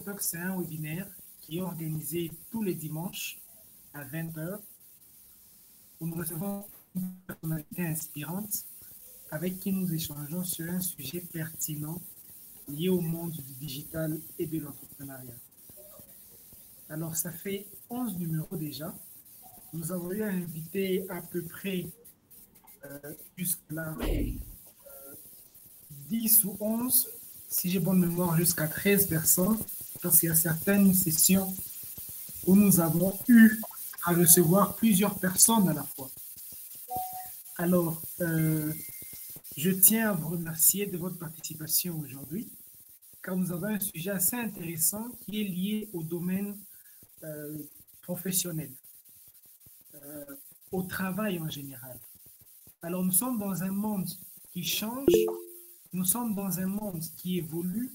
Talk, c'est un webinaire qui est organisé tous les dimanches à 20 heures, où nous recevons une personnalité inspirante avec qui nous échangeons sur un sujet pertinent lié au monde du digital et de l'entrepreneuriat. Alors, ça fait 11 numéros déjà. Nous avons eu à inviter à peu près jusque-là 10 ou 11, si j'ai bonne mémoire, jusqu'à 13 personnes, parce qu'il y a certaines sessions où nous avons eu à recevoir plusieurs personnes à la fois. Alors, je tiens à vous remercier de votre participation aujourd'hui, car nous avons un sujet assez intéressant qui est lié au domaine professionnel, au travail en général. Alors, nous sommes dans un monde qui change, nous sommes dans un monde qui évolue,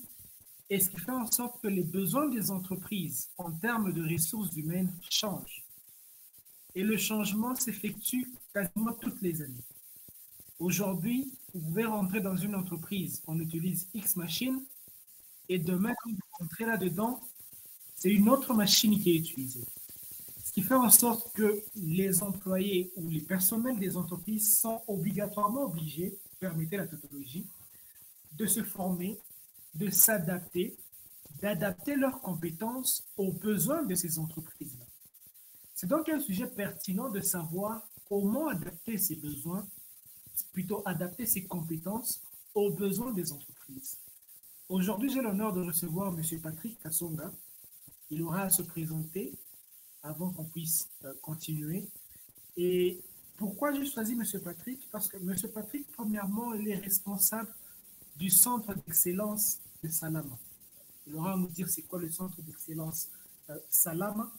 et ce qui fait en sorte que les besoins des entreprises en termes de ressources humaines changent. Et le changement s'effectue quasiment toutes les années. Aujourd'hui, vous pouvez rentrer dans une entreprise, on utilise X machine, et demain, quand vous rentrez là-dedans, c'est une autre machine qui est utilisée. Ce qui fait en sorte que les employés ou les personnels des entreprises sont obligatoirement obligés, permettez la tautologie, de se former, de s'adapter, d'adapter leurs compétences aux besoins de ces entreprises-là. C'est donc un sujet pertinent de savoir comment adapter ces besoins, plutôt adapter ses compétences aux besoins des entreprises. Aujourd'hui, j'ai l'honneur de recevoir M. Patrick Kasonga. Il aura à se présenter avant qu'on puisse continuer. Et pourquoi j'ai choisi M. Patrick? Parce que M. Patrick, premièrement, il est responsable du centre d'excellence de Salama. Il aura à nous dire c'est quoi le centre d'excellence Salama.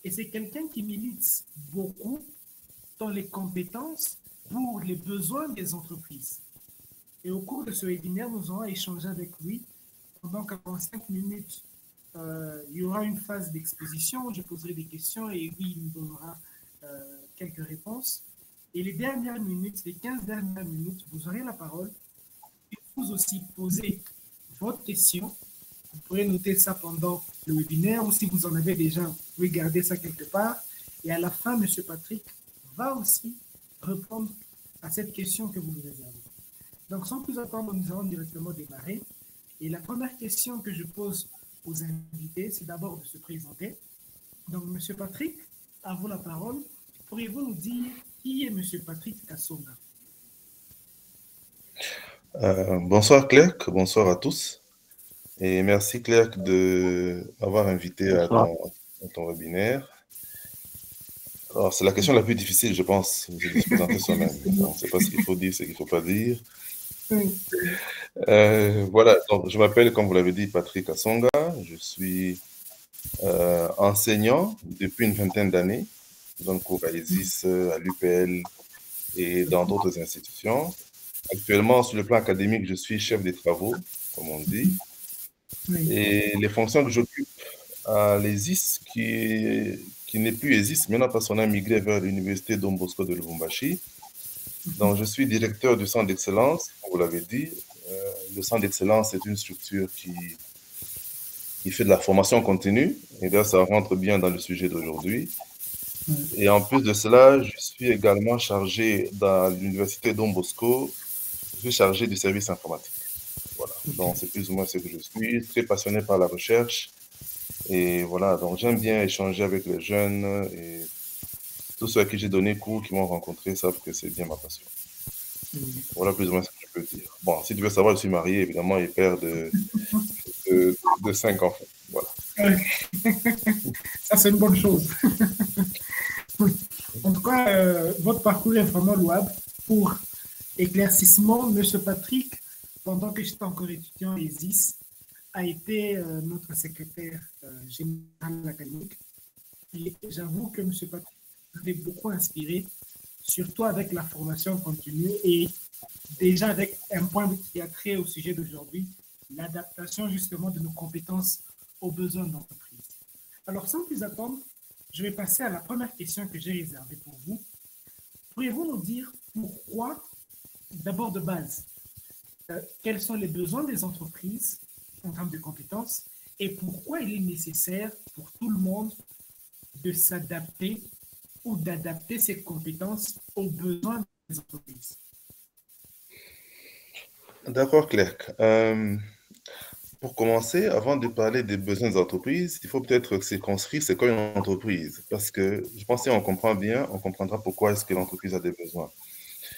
Et c'est quelqu'un qui milite beaucoup dans les compétences pour les besoins des entreprises. Et au cours de ce webinaire, nous allons échanger avec lui pendant 45 minutes. Il y aura une phase d'exposition, je poserai des questions et lui, il nous donnera quelques réponses. Et les dernières minutes, les 15 dernières minutes, vous aurez la parole et vous aussi poser votre question. Vous pourrez noter ça pendant le webinaire ou si vous en avez déjà, vous pouvez garder ça quelque part. Et à la fin, M. Patrick va aussi répondre à cette question que vous nous réservez. Donc, sans plus attendre, nous allons directement démarrer. Et la première question que je pose aux invités, c'est d'abord de se présenter. Donc, M. Patrick, à vous la parole. Pourriez-vous nous dire qui est M. Patrick Kasonga? Bonsoir Clerc, bonsoir à tous. Et merci Clerc de m'avoir invité à ton webinaire. Alors, c'est la question la plus difficile, je pense, c'est de se présenter soi-même. On ne sait pas ce qu'il faut dire, ce qu'il ne faut pas dire. Voilà, donc, je m'appelle, comme vous l'avez dit, Patrick Kasonga. Je suis enseignant depuis une vingtaine d'années. Je donne cours à ISIS, à l'UPL et dans d'autres institutions. Actuellement, sur le plan académique, je suis chef des travaux, comme on dit. Et les fonctions que j'occupe à l'ESIS, qui n'est plus ESIS, maintenant parce qu'on a migré vers l'université Don Bosco de Lubumbashi. Donc, je suis directeur du centre d'excellence, comme vous l'avez dit. Le centre d'excellence est une structure qui fait de la formation continue, et là, ça rentre bien dans le sujet d'aujourd'hui. Et en plus de cela, je suis également chargé dans l'université Don Bosco, je suis chargé du service informatique. Voilà, donc c'est plus ou moins ce que je suis, très passionné par la recherche. Et voilà, donc j'aime bien échanger avec les jeunes et tous ceux à qui j'ai donné cours, qui m'ont rencontré, savent que c'est bien ma passion. Voilà plus ou moins ce que je peux dire. Bon, si tu veux savoir, je suis marié, évidemment, et père de 5 enfants. Voilà. Ça, c'est une bonne chose. En tout cas, votre parcours est vraiment louable. Pour éclaircissement, M. Patrick, pendant que j'étais encore étudiant à ESIS, a été notre secrétaire général académique. Et j'avoue que M. Patrick m'avait beaucoup inspiré, surtout avec la formation continue et déjà avec un point qui a trait au sujet d'aujourd'hui, l'adaptation justement de nos compétences aux besoins de l'entreprise. Alors, sans plus attendre, je vais passer à la première question que j'ai réservée pour vous. Pourriez-vous nous dire pourquoi, d'abord de base, quels sont les besoins des entreprises en termes de compétences et pourquoi il est nécessaire pour tout le monde de s'adapter ou d'adapter ses compétences aux besoins des entreprises. D'accord, Claire. Pour commencer, avant de parler des besoins des entreprises, il faut peut-être circonscrire c'est quoi une entreprise. Parce que je pense que si on comprend bien, on comprendra pourquoi est-ce que l'entreprise a des besoins.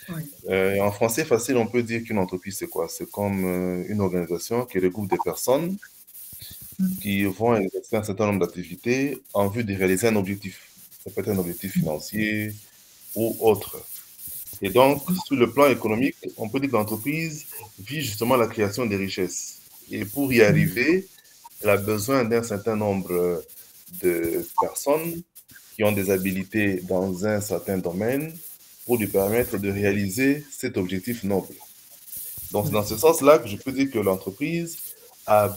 Oui. En français facile, on peut dire qu'une entreprise, c'est quoi? C'est comme une organisation qui regroupe des personnes qui vont exercer un certain nombre d'activités en vue de réaliser un objectif. Ça peut être un objectif financier ou autre. Et donc, sur le plan économique, on peut dire que l'entreprise vise justement la création des richesses. Et pour y arriver, elle a besoin d'un certain nombre de personnes qui ont des habilités dans un certain domaine pour lui permettre de réaliser cet objectif noble. Donc, c'est dans ce sens-là que je peux dire que l'entreprise a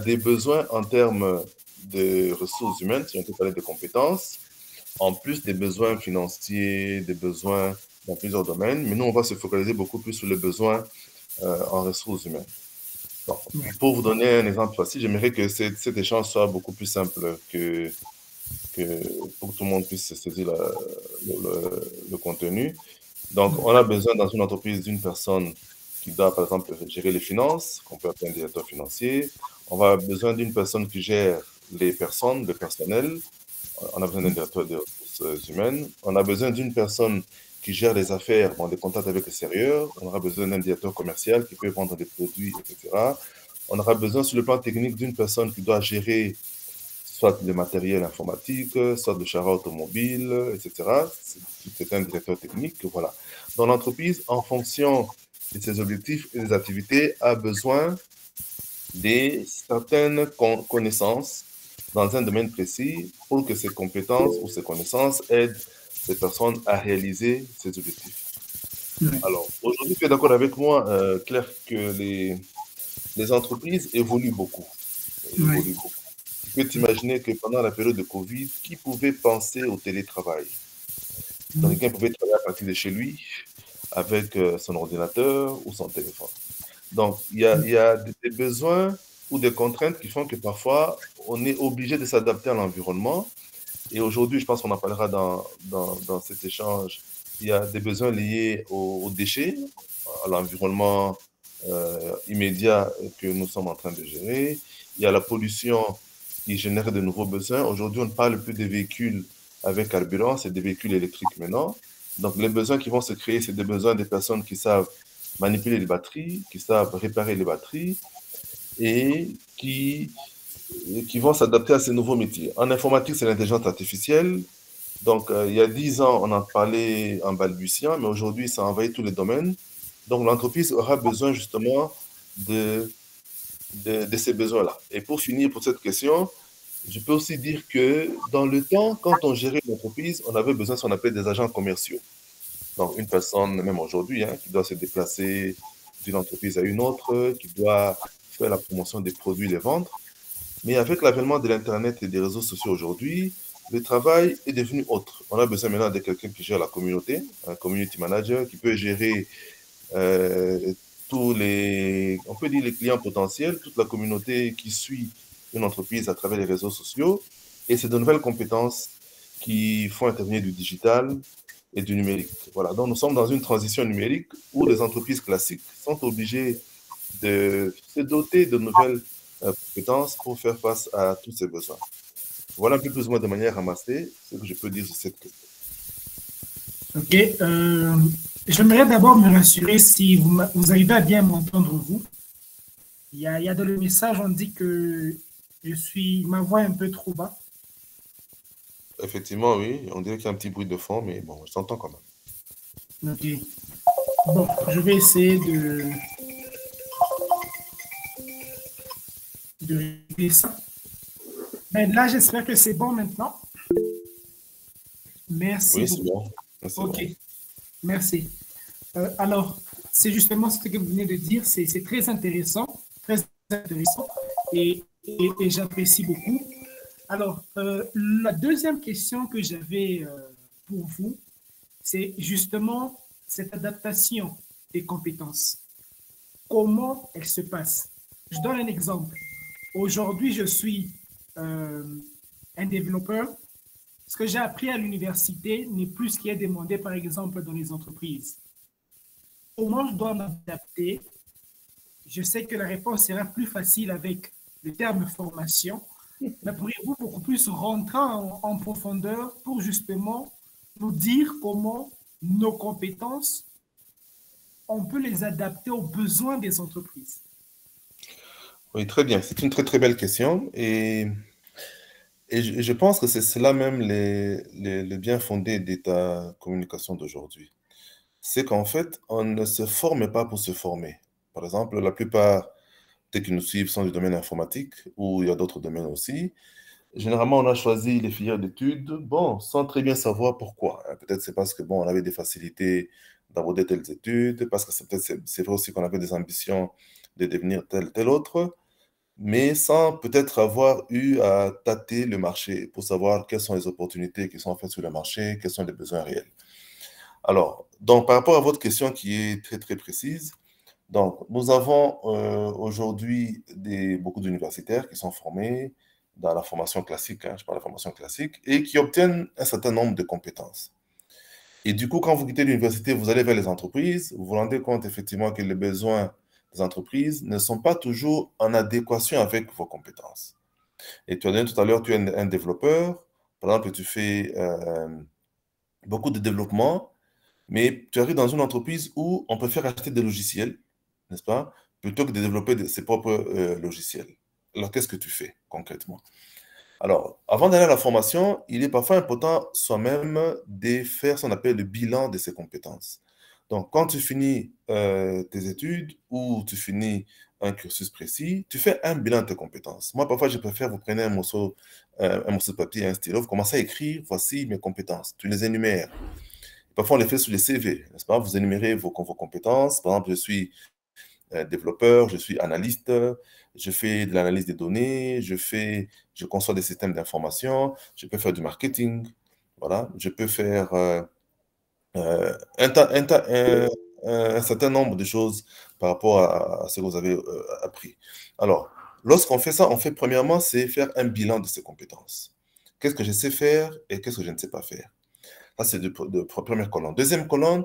des besoins en termes de ressources humaines, si on peut parler de compétences, en plus des besoins financiers, des besoins dans plusieurs domaines. Mais nous, on va se focaliser beaucoup plus sur les besoins en ressources humaines. Bon, pour vous donner un exemple facile, j'aimerais que cet échange soit beaucoup plus simple pour que tout le monde puisse saisir le contenu. Donc, on a besoin dans une entreprise d'une personne qui doit, par exemple, gérer les finances, qu'on peut appeler un directeur financier. On va avoir besoin d'une personne qui gère les personnes, le personnel. On a besoin d'un directeur des ressources humaines. On a besoin d'une personne qui gère les affaires dans des contacts avec l'extérieur. On aura besoin d'un directeur commercial qui peut vendre des produits, etc. On aura besoin, sur le plan technique, d'une personne qui doit gérer soit le matériel informatique, soit le char automobile, etc. C'est un directeur technique, voilà. Dans l'entreprise, en fonction de ses objectifs et des activités, a besoin de certaines connaissances dans un domaine précis pour que ces compétences ou ces connaissances aident ces personnes à réaliser ces objectifs. Alors, aujourd'hui, tu es d'accord avec moi, Claire, que les entreprises évoluent beaucoup. Évoluent beaucoup. Tu peux t'imaginer que pendant la période de Covid, qui pouvait penser au télétravail? Donc, quelqu'un pouvait travailler à partir de chez lui avec son ordinateur ou son téléphone. Donc, il y a des besoins ou des contraintes qui font que parfois, on est obligé de s'adapter à l'environnement. Et aujourd'hui, je pense qu'on en parlera dans cet échange. Il y a des besoins liés aux déchets, à l'environnement immédiat que nous sommes en train de gérer. Il y a la pollution qui génère de nouveaux besoins. Aujourd'hui, on ne parle plus des véhicules avec carburant, c'est des véhicules électriques maintenant. Donc, les besoins qui vont se créer, c'est des besoins des personnes qui savent manipuler les batteries, qui savent réparer les batteries et qui vont s'adapter à ces nouveaux métiers. En informatique, c'est l'intelligence artificielle. Donc, il y a 10 ans, on en parlait en balbutiant, mais aujourd'hui, ça envahit tous les domaines. Donc, l'entreprise aura besoin justement de ces besoins-là. Et pour finir pour cette question, je peux aussi dire que dans le temps, quand on gérait l'entreprise, on avait besoin de ce qu'on appelle des agents commerciaux. Donc, une personne, même aujourd'hui, qui doit se déplacer d'une entreprise à une autre, qui doit faire la promotion des produits, les vendre. Mais avec l'avènement de l'Internet et des réseaux sociaux aujourd'hui, le travail est devenu autre. On a besoin maintenant de quelqu'un qui gère la communauté, un community manager, qui peut gérer tous les, on peut dire les clients potentiels, toute la communauté qui suit une entreprise à travers les réseaux sociaux. Et c'est de nouvelles compétences qui font intervenir du digital et du numérique. Voilà, donc nous sommes dans une transition numérique où les entreprises classiques sont obligées de se doter de nouvelles compétences pour faire face à tous ces besoins. Voilà un peu plus ou moins de manière ramassée ce que je peux dire sur cette question. Ok. J'aimerais d'abord me rassurer si vous arrivez à bien m'entendre, vous. Il y a dans le message, on dit que ma voix est un peu trop bas. Effectivement, oui, on dirait qu'il y a un petit bruit de fond, mais bon, je t'entends quand même. Ok. Bon, je vais essayer de régler ça. Mais là, j'espère que c'est bon maintenant. Merci Oui, beaucoup. c'est bon. C'est ok, bon. merci. Alors, c'est justement ce que vous venez de dire. C'est très intéressant et j'apprécie beaucoup. Alors, la deuxième question que j'avais pour vous, c'est justement cette adaptation des compétences. Comment elle se passe? Je donne un exemple. Aujourd'hui, je suis un développeur. Ce que j'ai appris à l'université n'est plus ce qui est demandé, par exemple, dans les entreprises. Comment je dois m'adapter? Je sais que la réponse sera plus facile avec le terme formation, mais pourriez-vous beaucoup plus rentrer en profondeur pour justement nous dire comment nos compétences, on peut les adapter aux besoins des entreprises? Oui, très bien. C'est une très, très belle question. Et je pense que c'est cela même les bien fondé de ta communication d'aujourd'hui. C'est qu'en fait, on ne se forme pas pour se former. Par exemple, la plupart des qui nous suivent sont du domaine informatique, ou il y a d'autres domaines aussi. Généralement, on a choisi les filières d'études, bon, sans très bien savoir pourquoi. Peut-être c'est parce que, bon, on avait des facilités d'aborder telles études, parce que c'est vrai aussi qu'on avait des ambitions de devenir tel autre, mais sans peut-être avoir eu à tâter le marché pour savoir quelles sont les opportunités qui sont faites sur le marché, quels sont les besoins réels. Alors, donc, par rapport à votre question qui est très, très précise, donc, nous avons aujourd'hui beaucoup d'universitaires qui sont formés dans la formation classique, hein, je parle de la formation classique, et qui obtiennent un certain nombre de compétences. Et du coup, quand vous quittez l'université, vous allez vers les entreprises, vous vous rendez compte effectivement que les besoins des entreprises ne sont pas toujours en adéquation avec vos compétences. Et tu as dit tout à l'heure, tu es un développeur, par exemple, tu fais beaucoup de développement, mais tu arrives dans une entreprise où on préfère acheter des logiciels, n'est-ce pas, plutôt que de développer ses propres logiciels. Alors, qu'est-ce que tu fais concrètement? Alors, avant d'aller à la formation, il est parfois important soi-même de faire ce qu'on appelle le bilan de ses compétences. Donc, quand tu finis tes études ou tu finis un cursus précis, tu fais un bilan de tes compétences. Moi, parfois, je préfère vous prenez un morceau de papier et un stylo, vous commencez à écrire, voici mes compétences. Tu les énumères. Parfois, on les fait sur les CV, n'est-ce pas? Vous énumérez vos compétences. Par exemple, je suis développeur, je suis analyste, je fais de l'analyse des données, je conçois des systèmes d'information, je peux faire du marketing, voilà, je peux faire un certain nombre de choses par rapport à ce que vous avez appris. Alors, lorsqu'on fait ça, on fait premièrement, c'est faire un bilan de ses compétences. Qu'est-ce que je sais faire et qu'est-ce que je ne sais pas faire? Ça, c'est de première colonne. Deuxième colonne,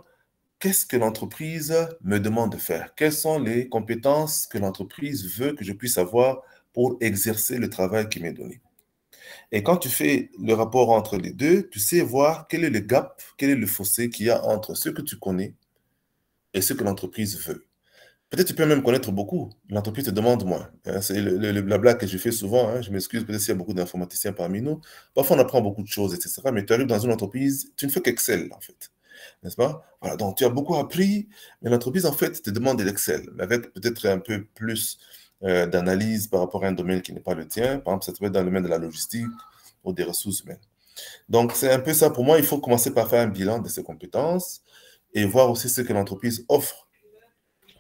qu'est-ce que l'entreprise me demande de faire? Quelles sont les compétences que l'entreprise veut que je puisse avoir pour exercer le travail qui m'est donné? Et quand tu fais le rapport entre les deux, tu sais voir quel est le gap, quel est le fossé qu'il y a entre ce que tu connais et ce que l'entreprise veut. Peut-être tu peux même connaître beaucoup, l'entreprise te demande moins. C'est le blabla que je fais souvent, hein. Je m'excuse, peut-être s'il y a beaucoup d'informaticiens parmi nous. Parfois, on apprend beaucoup de choses, etc. Mais tu arrives dans une entreprise, tu ne fais qu'Excel, en fait. N'est-ce pas? Voilà, donc tu as beaucoup appris, mais l'entreprise, en fait, te demande de l'Excel, mais avec peut-être un peu plus d'analyse par rapport à un domaine qui n'est pas le tien. Par exemple, ça peut être dans le domaine de la logistique ou des ressources humaines. Donc, c'est un peu ça pour moi. Il faut commencer par faire un bilan de ses compétences et voir aussi ce que l'entreprise offre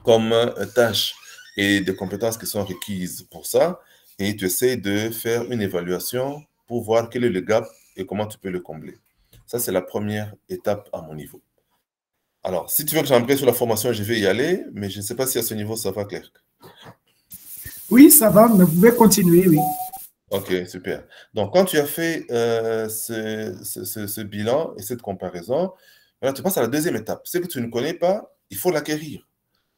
comme tâches et des compétences qui sont requises pour ça. Et tu essaies de faire une évaluation pour voir quel est le gap et comment tu peux le combler. Ça, c'est la première étape à mon niveau. Alors, si tu veux que j'embraye sur la formation, je vais y aller, mais je ne sais pas si à ce niveau, ça va, Claire. Oui, ça va, mais vous pouvez continuer, oui. Ok, super. Donc, quand tu as fait ce bilan et cette comparaison, maintenant, tu passes à la deuxième étape. Ce que tu ne connais pas, il faut l'acquérir.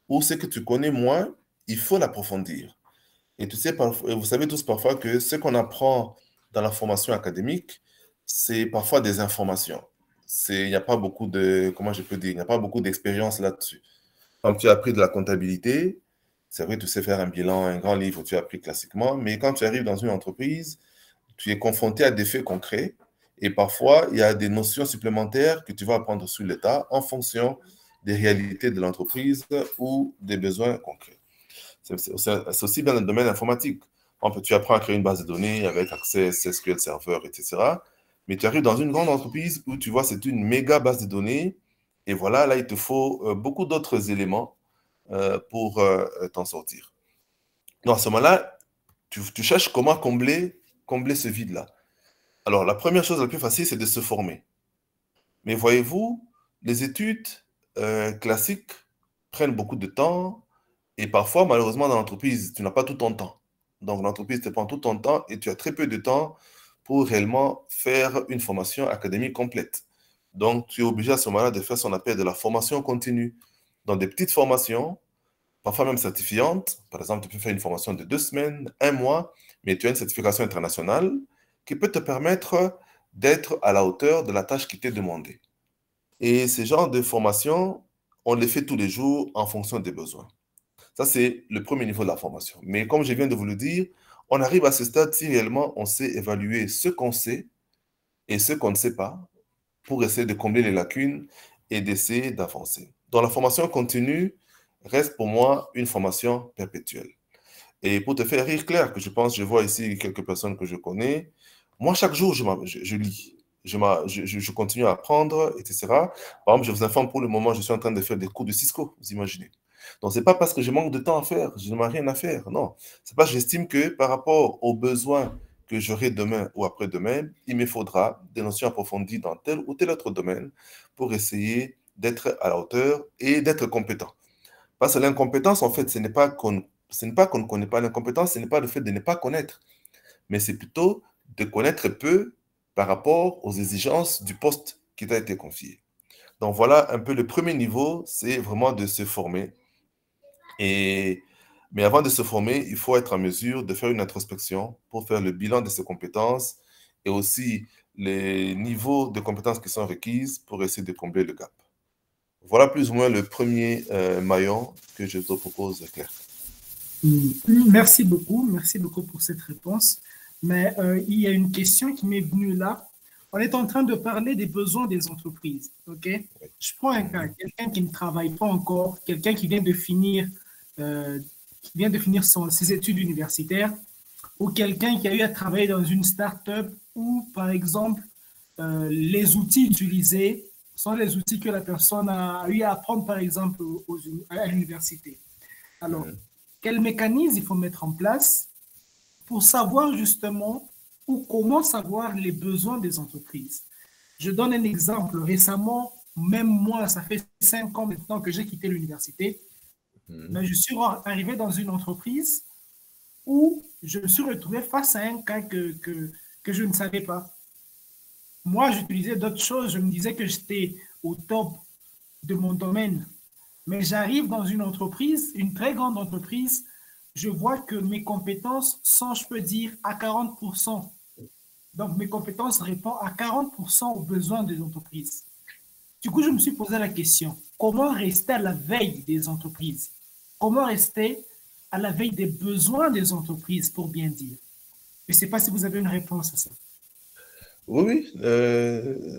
Ou ce que tu connais moins, il faut l'approfondir. Et tu sais, vous savez tous parfois que ce qu'on apprend dans la formation académique, c'est parfois des informations. Il n'y a pas beaucoup de, comment je peux dire, il n'y a pas beaucoup d'expérience là-dessus. Quand tu as appris de la comptabilité, c'est vrai, tu sais faire un bilan, un grand livre, tu as appris classiquement, mais quand tu arrives dans une entreprise, tu es confronté à des faits concrets et parfois, il y a des notions supplémentaires que tu vas apprendre sur l'État en fonction des réalités de l'entreprise ou des besoins concrets. C'est aussi dans le domaine informatique. Tu apprends à créer une base de données avec accès SQL Server, etc. Mais tu arrives dans une grande entreprise où tu vois c'est une méga base de données et voilà, là, il te faut beaucoup d'autres éléments pour t'en sortir. Donc, à ce moment-là, tu cherches comment combler ce vide-là. Alors, la première chose la plus facile, c'est de se former. Mais voyez-vous, les études classiques prennent beaucoup de temps et parfois, malheureusement, dans l'entreprise, tu n'as pas tout ton temps. Donc, l'entreprise te prend tout ton temps et tu as très peu de temps pour réellement faire une formation académique complète. Donc, tu es obligé à ce moment-là de faire ce qu'on appelle de la formation continue. Dans des petites formations, parfois même certifiantes. Par exemple, tu peux faire une formation de 2 semaines, un mois, mais tu as une certification internationale qui peut te permettre d'être à la hauteur de la tâche qui t'est demandée. Et ce genre de formation, on les fait tous les jours en fonction des besoins. Ça, c'est le premier niveau de la formation. Mais comme je viens de vous le dire, on arrive à ce stade si réellement on sait évaluer ce qu'on sait et ce qu'on ne sait pas pour essayer de combler les lacunes et d'essayer d'avancer. Donc, la formation continue reste pour moi une formation perpétuelle. Et pour te faire rire clair, que je pense, je vois ici quelques personnes que je connais, moi, chaque jour, je lis. Je continue à apprendre, etc. Par exemple, je vous informe, pour le moment, je suis en train de faire des cours de Cisco, vous imaginez. Donc, ce n'est pas parce que je manque de temps à faire, je n'ai rien à faire. Non, c'est parce que j'estime que par rapport aux besoins que j'aurai demain ou après-demain, il me faudra des notions approfondies dans tel ou tel autre domaine pour essayer d'être à la hauteur et d'être compétent. Parce que l'incompétence, en fait, ce n'est pas qu'on ne connaît pas l'incompétence, ce n'est pas le fait de ne pas connaître, mais c'est plutôt de connaître peu par rapport aux exigences du poste qui t'a été confié. Donc voilà un peu le premier niveau, c'est vraiment de se former. Mais avant de se former, il faut être en mesure de faire une introspection pour faire le bilan de ses compétences et aussi les niveaux de compétences qui sont requises pour essayer de combler le gap. Voilà plus ou moins le premier maillon que je te propose, Claire. Merci beaucoup pour cette réponse. Mais il y a une question qui m'est venue là. On est en train de parler des besoins des entreprises, ok? Je prends un cas, quelqu'un qui ne travaille pas encore, quelqu'un qui vient de finir ses études universitaires, ou quelqu'un qui a eu à travailler dans une start-up où, par exemple, les outils utilisés sont les outils que la personne a eu à apprendre, par exemple, à l'université. Alors, quel mécanisme il faut mettre en place pour savoir justement ou comment savoir les besoins des entreprises? Je donne un exemple. Récemment, même moi, ça fait 5 ans maintenant que j'ai quitté l'université, mais je suis arrivé dans une entreprise où je me suis retrouvé face à un cas que je ne savais pas. Moi, j'utilisais d'autres choses. Je me disais que j'étais au top de mon domaine. Mais j'arrive dans une entreprise, une très grande entreprise, je vois que mes compétences sont, je peux dire, à 40%. Donc, mes compétences répondent à 40% aux besoins des entreprises. Du coup, je me suis posé la question, comment rester à la veille des entreprises? Comment rester à la veille des besoins des entreprises, pour bien dire? Je ne sais pas si vous avez une réponse à ça. Oui, oui,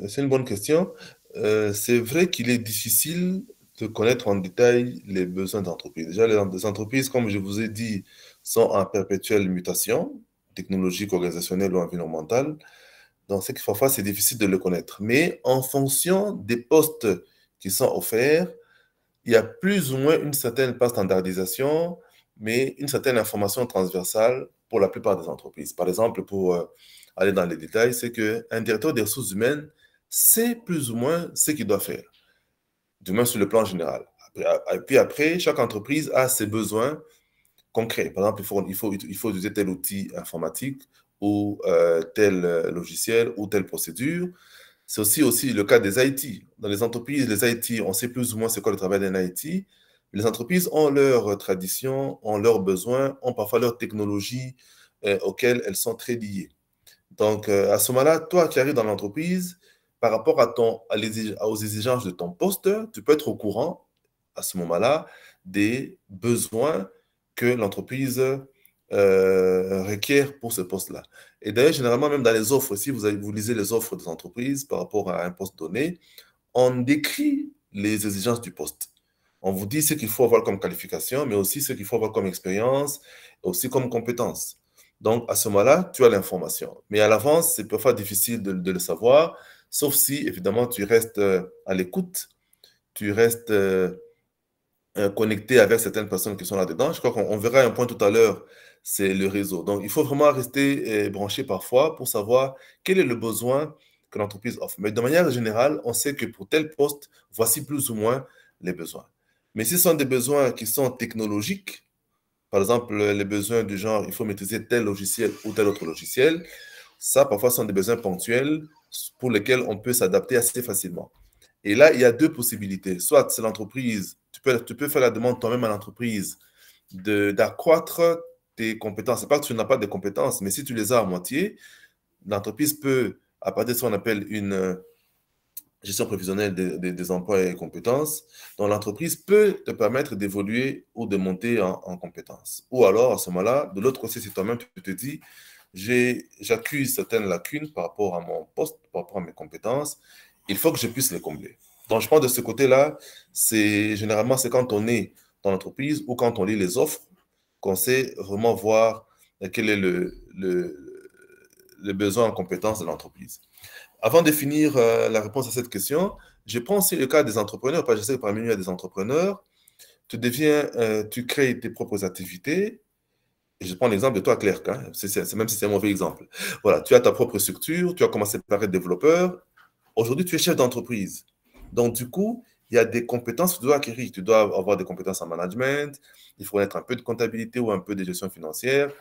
c'est une bonne question. C'est vrai qu'il est difficile de connaître en détail les besoins d'entreprise. Déjà, les entreprises, comme je vous ai dit, sont en perpétuelle mutation, technologique, organisationnelle ou environnementale. Donc, c'est que parfois, c'est difficile de le connaître. Mais en fonction des postes qui sont offerts, il y a plus ou moins une certaine, pas standardisation, mais une certaine information transversale pour la plupart des entreprises. Par exemple, pour aller dans les détails, c'est qu'un directeur des ressources humaines sait plus ou moins ce qu'il doit faire, du moins sur le plan général. Et puis après, chaque entreprise a ses besoins concrets. Par exemple, il faut utiliser tel outil informatique ou tel logiciel ou telle procédure. C'est aussi le cas des IT. Dans les entreprises, les IT, on sait plus ou moins c'est quoi le travail d'un IT. Les entreprises ont leurs traditions, ont leurs besoins, ont parfois leurs technologies auxquelles elles sont très liées. Donc, à ce moment-là, toi qui arrives dans l'entreprise, par rapport aux exigences de ton poste, tu peux être au courant, à ce moment-là, des besoins que l'entreprise requiert pour ce poste-là. Et d'ailleurs, généralement, même dans les offres, si vous lisez les offres des entreprises par rapport à un poste donné, on décrit les exigences du poste. On vous dit ce qu'il faut avoir comme qualification, mais aussi ce qu'il faut avoir comme expérience, et aussi comme compétence. Donc, à ce moment-là, tu as l'information. Mais à l'avance, c'est parfois difficile de le savoir, sauf si, évidemment, tu restes à l'écoute, tu restes connecté avec certaines personnes qui sont là-dedans. Je crois qu'on verra un point tout à l'heure, c'est le réseau. Donc, il faut vraiment rester branché parfois pour savoir quel est le besoin que l'entreprise offre. Mais de manière générale, on sait que pour tel poste, voici plus ou moins les besoins. Mais si ce sont des besoins qui sont technologiques, par exemple, les besoins du genre, il faut maîtriser tel logiciel ou tel autre logiciel, ça, parfois, sont des besoins ponctuels pour lesquels on peut s'adapter assez facilement. Et là, il y a deux possibilités. Soit c'est l'entreprise, tu peux faire la demande toi-même à l'entreprise d'accroître tes compétences. Ce n'est pas que tu n'as pas de compétences, mais si tu les as à moitié, l'entreprise peut, à partir de ce qu'on appelle une gestion prévisionnelle des emplois et compétences, dont l'entreprise peut te permettre d'évoluer ou de monter en compétences. Ou alors, à ce moment-là, de l'autre côté, c'est toi-même, tu te dis, j'accuse certaines lacunes par rapport à mon poste, par rapport à mes compétences, il faut que je puisse les combler. Donc, je pense de ce côté-là, généralement, c'est quand on est dans l'entreprise ou quand on lit les offres qu'on sait vraiment voir quel est le besoin en compétences de l'entreprise. Avant de finir la réponse à cette question, je prends aussi le cas des entrepreneurs, parce que je sais que parmi nous, il y a des entrepreneurs. Tu crées tes propres activités. Et je prends l'exemple de toi, Claire, hein, même si c'est un mauvais exemple. Voilà, tu as ta propre structure, tu as commencé par être développeur. Aujourd'hui, tu es chef d'entreprise. Donc, du coup, il y a des compétences que tu dois acquérir. Tu dois avoir des compétences en management, il faut connaître un peu de comptabilité ou un peu de gestion financière,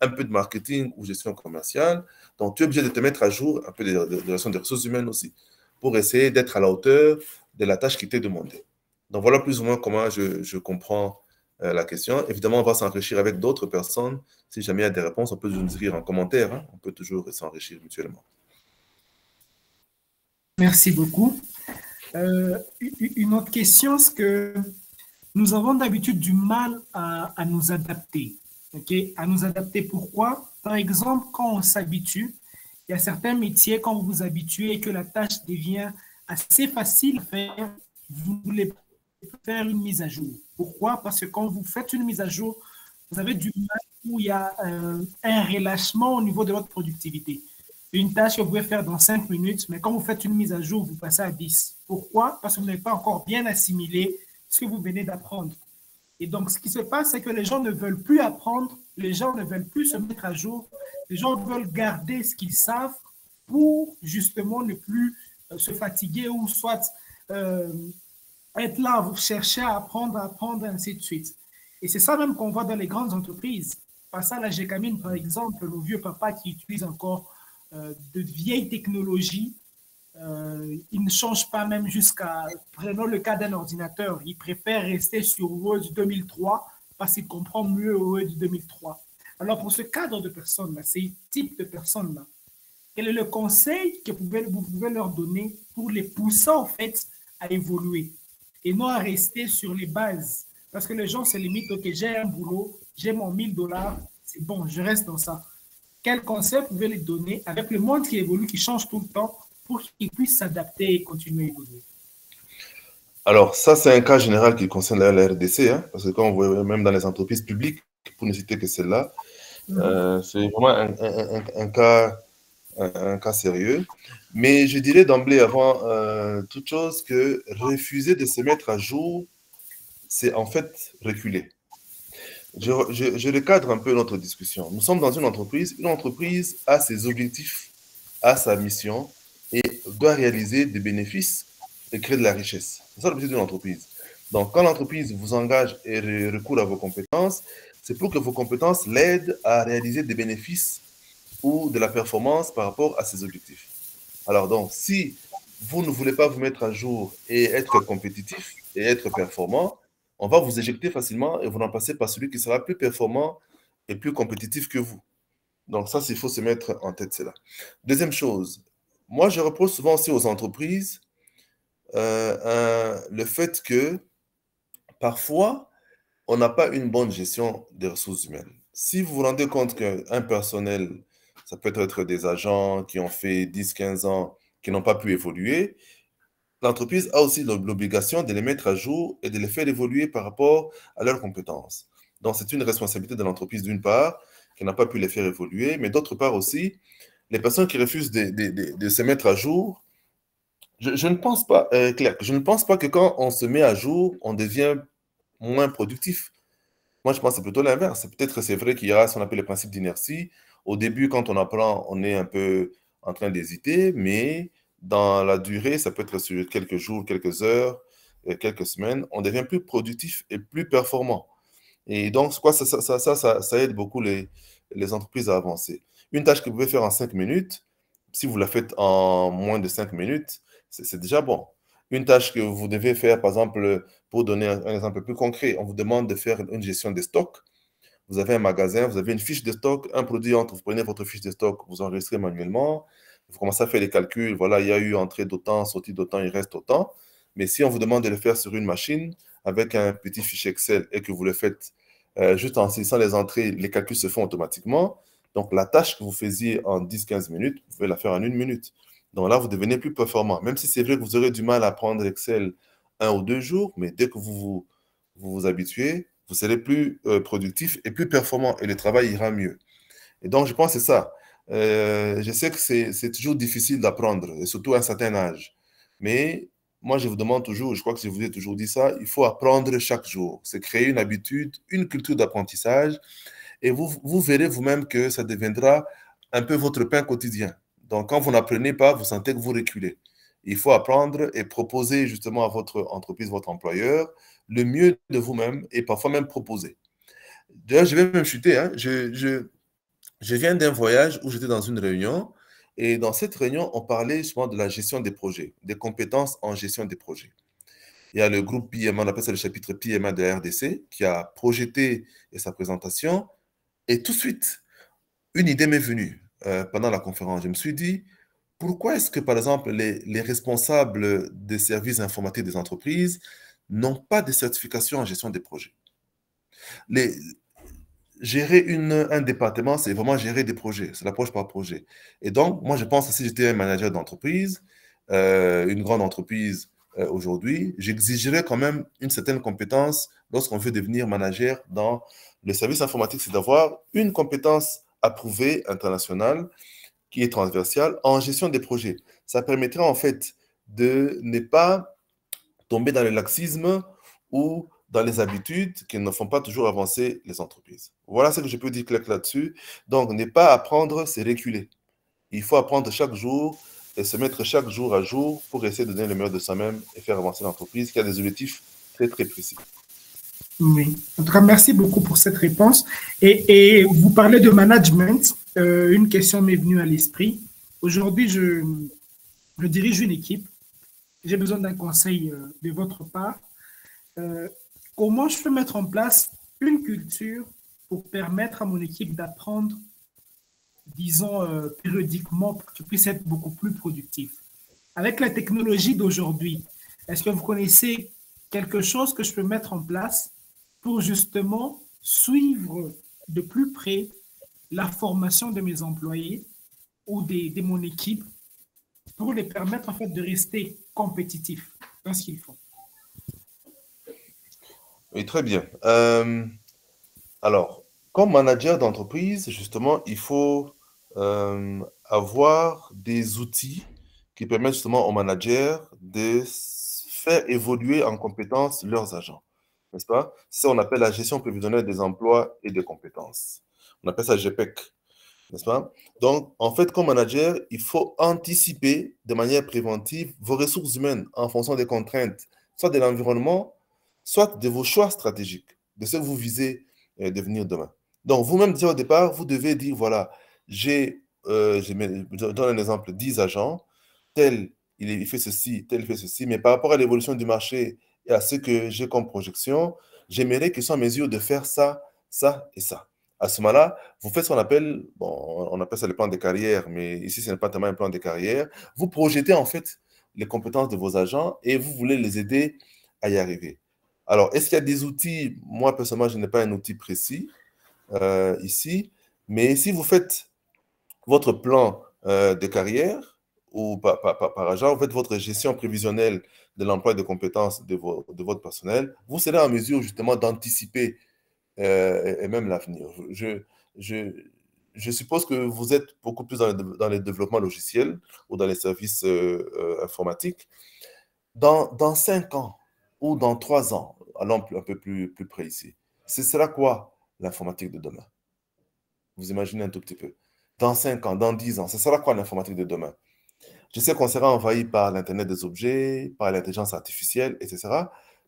un peu de marketing ou gestion commerciale. Donc, tu es obligé de te mettre à jour un peu de gestion des ressources humaines aussi, pour essayer d'être à la hauteur de la tâche qui t'est demandée. Donc, voilà plus ou moins comment je comprends la question. Évidemment, on va s'enrichir avec d'autres personnes. Si jamais il y a des réponses, on peut nous écrire en commentaire. Hein. On peut toujours s'enrichir mutuellement. Merci beaucoup. Une autre question, c'est que nous avons d'habitude du mal à nous adapter. Okay? À nous adapter, pourquoi? Par exemple, quand on s'habitue, il y a certains métiers, quand vous vous habituez et que la tâche devient assez facile à faire, vous voulez faire une mise à jour. Pourquoi? Parce que quand vous faites une mise à jour, vous avez du mal où il y a un relâchement au niveau de votre productivité. Une tâche que vous pouvez faire dans 5 minutes, mais quand vous faites une mise à jour, vous passez à 10. Pourquoi? Parce que vous n'avez pas encore bien assimilé ce que vous venez d'apprendre. Et donc, ce qui se passe, c'est que les gens ne veulent plus apprendre, les gens ne veulent plus se mettre à jour, les gens veulent garder ce qu'ils savent pour justement ne plus se fatiguer ou soit euh, être là, vous chercher à apprendre, ainsi de suite. Et c'est ça même qu'on voit dans les grandes entreprises. Pas ça, la Gécamine, par exemple, le vieux papa qui utilise encore de vieilles technologies. Il ne change pas même jusqu'à, prenons le cas d'un ordinateur, il préfère rester sur Word 2003 parce qu'il comprend mieux Word 2003. Alors pour ce cadre de personnes-là, ces types de personnes-là, quel est le conseil que vous pouvez leur donner pour les pousser en fait à évoluer et non à rester sur les bases? Parce que les gens se limitent, ok, j'ai un boulot, j'ai mon 1000 $, c'est bon, je reste dans ça. Quel conseil vous pouvez les donner avec le monde qui évolue, qui change tout le temps, pour qu'ils puissent s'adapter et continuer à évoluer? Alors, ça, c'est un cas général qui concerne la RDC, hein, parce que quand on voit même dans les entreprises publiques, pour ne citer que celle-là, c'est vraiment un cas sérieux. Mais je dirais d'emblée, avant toute chose, que refuser de se mettre à jour, c'est en fait reculer. Je recadre un peu notre discussion. Nous sommes dans une entreprise a ses objectifs, a sa mission et doit réaliser des bénéfices et créer de la richesse. C'est ça l'objectif d'une entreprise. Donc, quand l'entreprise vous engage et recourt à vos compétences, c'est pour que vos compétences l'aident à réaliser des bénéfices ou de la performance par rapport à ses objectifs. Alors donc, si vous ne voulez pas vous mettre à jour et être compétitif et être performant, on va vous éjecter facilement et vous remplacer par celui qui sera plus performant et plus compétitif que vous. Donc ça, il faut se mettre en tête cela. Deuxième chose, moi, je reproche souvent aussi aux entreprises le fait que parfois, on n'a pas une bonne gestion des ressources humaines. Si vous vous rendez compte qu'un personnel, ça peut être des agents qui ont fait 10, 15 ans, qui n'ont pas pu évoluer, l'entreprise a aussi l'obligation de les mettre à jour et de les faire évoluer par rapport à leurs compétences. Donc, c'est une responsabilité de l'entreprise, d'une part, qui n'a pas pu les faire évoluer, mais d'autre part aussi, les personnes qui refusent de se mettre à jour, je ne pense pas, Claire, je ne pense pas que quand on se met à jour, on devient moins productif. Moi, je pense que c'est plutôt l'inverse. Peut-être que c'est vrai qu'il y aura ce qu'on appelle le principe d'inertie. Au début, quand on apprend, on est un peu en train d'hésiter, mais dans la durée, ça peut être sur quelques jours, quelques heures, quelques semaines, on devient plus productif et plus performant. Et donc, quoi, ça aide beaucoup les entreprises à avancer. Une tâche que vous pouvez faire en 5 minutes, si vous la faites en moins de 5 minutes, c'est déjà bon. Une tâche que vous devez faire, par exemple, pour donner un exemple plus concret, on vous demande de faire une gestion des stocks. Vous avez un magasin, vous avez une fiche de stock, un produit entre, vous prenez votre fiche de stock, vous enregistrez manuellement, vous commencez à faire les calculs, voilà, il y a eu entrée d'autant, sortie d'autant, il reste autant. Mais si on vous demande de le faire sur une machine avec un petit fichier Excel et que vous le faites juste en saisissant les entrées, les calculs se font automatiquement. Donc la tâche que vous faisiez en 10-15 minutes, vous pouvez la faire en 1 minute. Donc là, vous devenez plus performant. Même si c'est vrai que vous aurez du mal à apprendre Excel 1 ou 2 jours, mais dès que vous habituez, vous serez plus productif et plus performant et le travail ira mieux. Et donc, je pense que c'est ça. Je sais que c'est toujours difficile d'apprendre, et surtout à un certain âge. Mais moi, je vous demande toujours, je crois que je vous ai toujours dit ça, il faut apprendre chaque jour. C'est créer une habitude, une culture d'apprentissage, et vous verrez vous-même que ça deviendra un peu votre pain quotidien. Donc, quand vous n'apprenez pas, vous sentez que vous reculez. Il faut apprendre et proposer justement à votre entreprise, votre employeur, le mieux de vous-même et parfois même proposer. D'ailleurs, je vais même chuter. Hein. Je viens d'un voyage où j'étais dans une réunion et dans cette réunion, on parlait souvent de la gestion des projets, des compétences en gestion des projets. Il y a le groupe PMA, on appelle ça le chapitre PMA de la RDC, qui a projeté sa présentation et tout de suite, une idée m'est venue pendant la conférence. Je me suis dit, pourquoi est-ce que, par exemple, les responsables des services informatiques des entreprises n'ont pas de certification en gestion des projets? Les, Gérer un département, c'est vraiment gérer des projets, c'est l'approche par projet. Et donc, moi, je pense que si j'étais un manager d'entreprise, une grande entreprise aujourd'hui, j'exigerais quand même une certaine compétence lorsqu'on veut devenir manager dans le service informatique, c'est d'avoir une compétence approuvée internationale qui est transversale en gestion des projets. Ça permettrait en fait de ne pas tomber dans le laxisme ou dans les habitudes qui ne font pas toujours avancer les entreprises. Voilà ce que je peux dire clair là-dessus. Donc, ne pas apprendre, c'est reculer. Il faut apprendre chaque jour et se mettre chaque jour à jour pour essayer de donner le meilleur de soi-même et faire avancer l'entreprise qui a des objectifs très, très précis. Oui. En tout cas, merci beaucoup pour cette réponse. Et vous parlez de management. Une question m'est venue à l'esprit. Aujourd'hui, je dirige une équipe. J'ai besoin d'un conseil de votre part. Comment je peux mettre en place une culture pour permettre à mon équipe d'apprendre, disons, périodiquement pour que je puisse être beaucoup plus productif? Avec la technologie d'aujourd'hui, est-ce que vous connaissez quelque chose que je peux mettre en place pour justement suivre de plus près la formation de mes employés ou de mon équipe pour les permettre en fait de rester compétitifs dans ce qu'ils font? Oui, très bien. Alors, comme manager d'entreprise, justement, il faut avoir des outils qui permettent justement aux managers de faire évoluer en compétences leurs agents, n'est-ce pas? C'est ça qu'on appelle la gestion prévisionnelle des emplois et des compétences. On appelle ça GPEC, n'est-ce pas? Donc, en fait, comme manager, il faut anticiper de manière préventive vos ressources humaines en fonction des contraintes, soit de l'environnement, soit de vos choix stratégiques, de ce que vous visez devenir demain. Donc, vous-même, déjà au départ, vous devez dire, voilà, je donne un exemple, 10 agents, tel, il fait ceci, tel, il fait ceci, mais par rapport à l'évolution du marché et à ce que j'ai comme projection, j'aimerais qu'ils soient en mesure de faire ça, ça et ça. À ce moment-là, vous faites ce qu'on appelle, bon, on appelle ça le plan de carrière, mais ici, ce n'est pas tellement un plan de carrière. Vous projetez en fait les compétences de vos agents et vous voulez les aider à y arriver. Alors, est-ce qu'il y a des outils? Moi, personnellement, je n'ai pas un outil précis ici, mais si vous faites votre plan de carrière ou par agent, vous faites votre gestion prévisionnelle de l'emploi et des compétences de votre personnel, vous serez en mesure justement d'anticiper et même l'avenir. Je, je suppose que vous êtes beaucoup plus dans les développements logiciels ou dans les services informatiques. Dans 5 ans ou dans 3 ans, allons un peu plus près ici, ce sera quoi l'informatique de demain? Vous imaginez un tout petit peu. Dans 5 ans, dans 10 ans, ce sera quoi l'informatique de demain? Je sais qu'on sera envahi par l'Internet des objets, par l'intelligence artificielle, etc.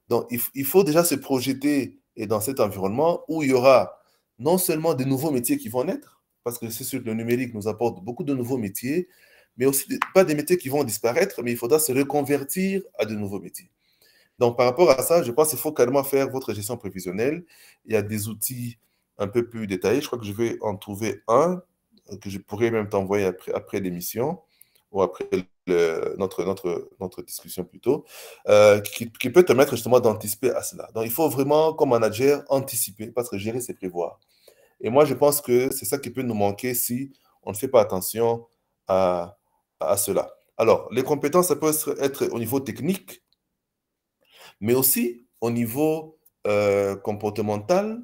Donc, il faut déjà se projeter et dans cet environnement où il y aura non seulement de nouveaux métiers qui vont naître, parce que c'est sûr que le numérique nous apporte beaucoup de nouveaux métiers, mais aussi pas des métiers qui vont disparaître, mais il faudra se reconvertir à de nouveaux métiers. Donc, par rapport à ça, je pense qu'il faut carrément faire votre gestion prévisionnelle. Il y a des outils un peu plus détaillés. Je crois que je vais en trouver un que je pourrais même t'envoyer après l'émission ou après notre discussion plutôt, qui peut te permettre justement d'anticiper à cela. Donc, il faut vraiment, comme manager, anticiper parce que gérer, c'est prévoir. Et moi, je pense que c'est ça qui peut nous manquer si on ne fait pas attention à cela. Alors, les compétences, ça peut être au niveau technique, mais aussi au niveau comportemental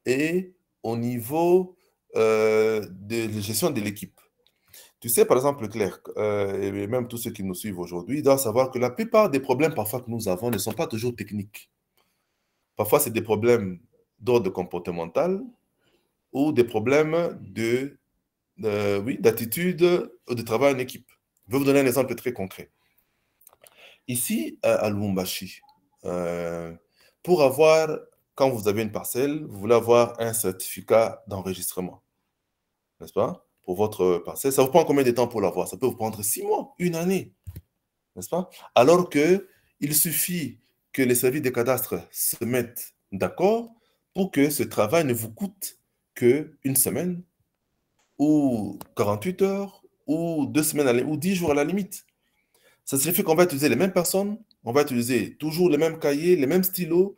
et au niveau de la gestion de l'équipe. Tu sais, par exemple, Claire, et même tous ceux qui nous suivent aujourd'hui, doivent savoir que la plupart des problèmes parfois que nous avons ne sont pas toujours techniques. Parfois, c'est des problèmes d'ordre comportemental ou des problèmes oui, d'attitude ou de travail en équipe. Je vais vous donner un exemple très concret. Ici, à Lubumbashi, pour avoir, quand vous avez une parcelle, vous voulez avoir un certificat d'enregistrement, n'est-ce pas? Pour votre parcelle, ça vous prend combien de temps pour l'avoir? Ça peut vous prendre 6 mois, une année, n'est-ce pas? Alors qu'il suffit que les services des cadastres se mettent d'accord pour que ce travail ne vous coûte qu'une semaine ou 48 heures ou 2 semaines ou 10 jours à la limite. Ça signifie qu'on va utiliser les mêmes personnes, on va utiliser toujours les mêmes cahiers, les mêmes stylos,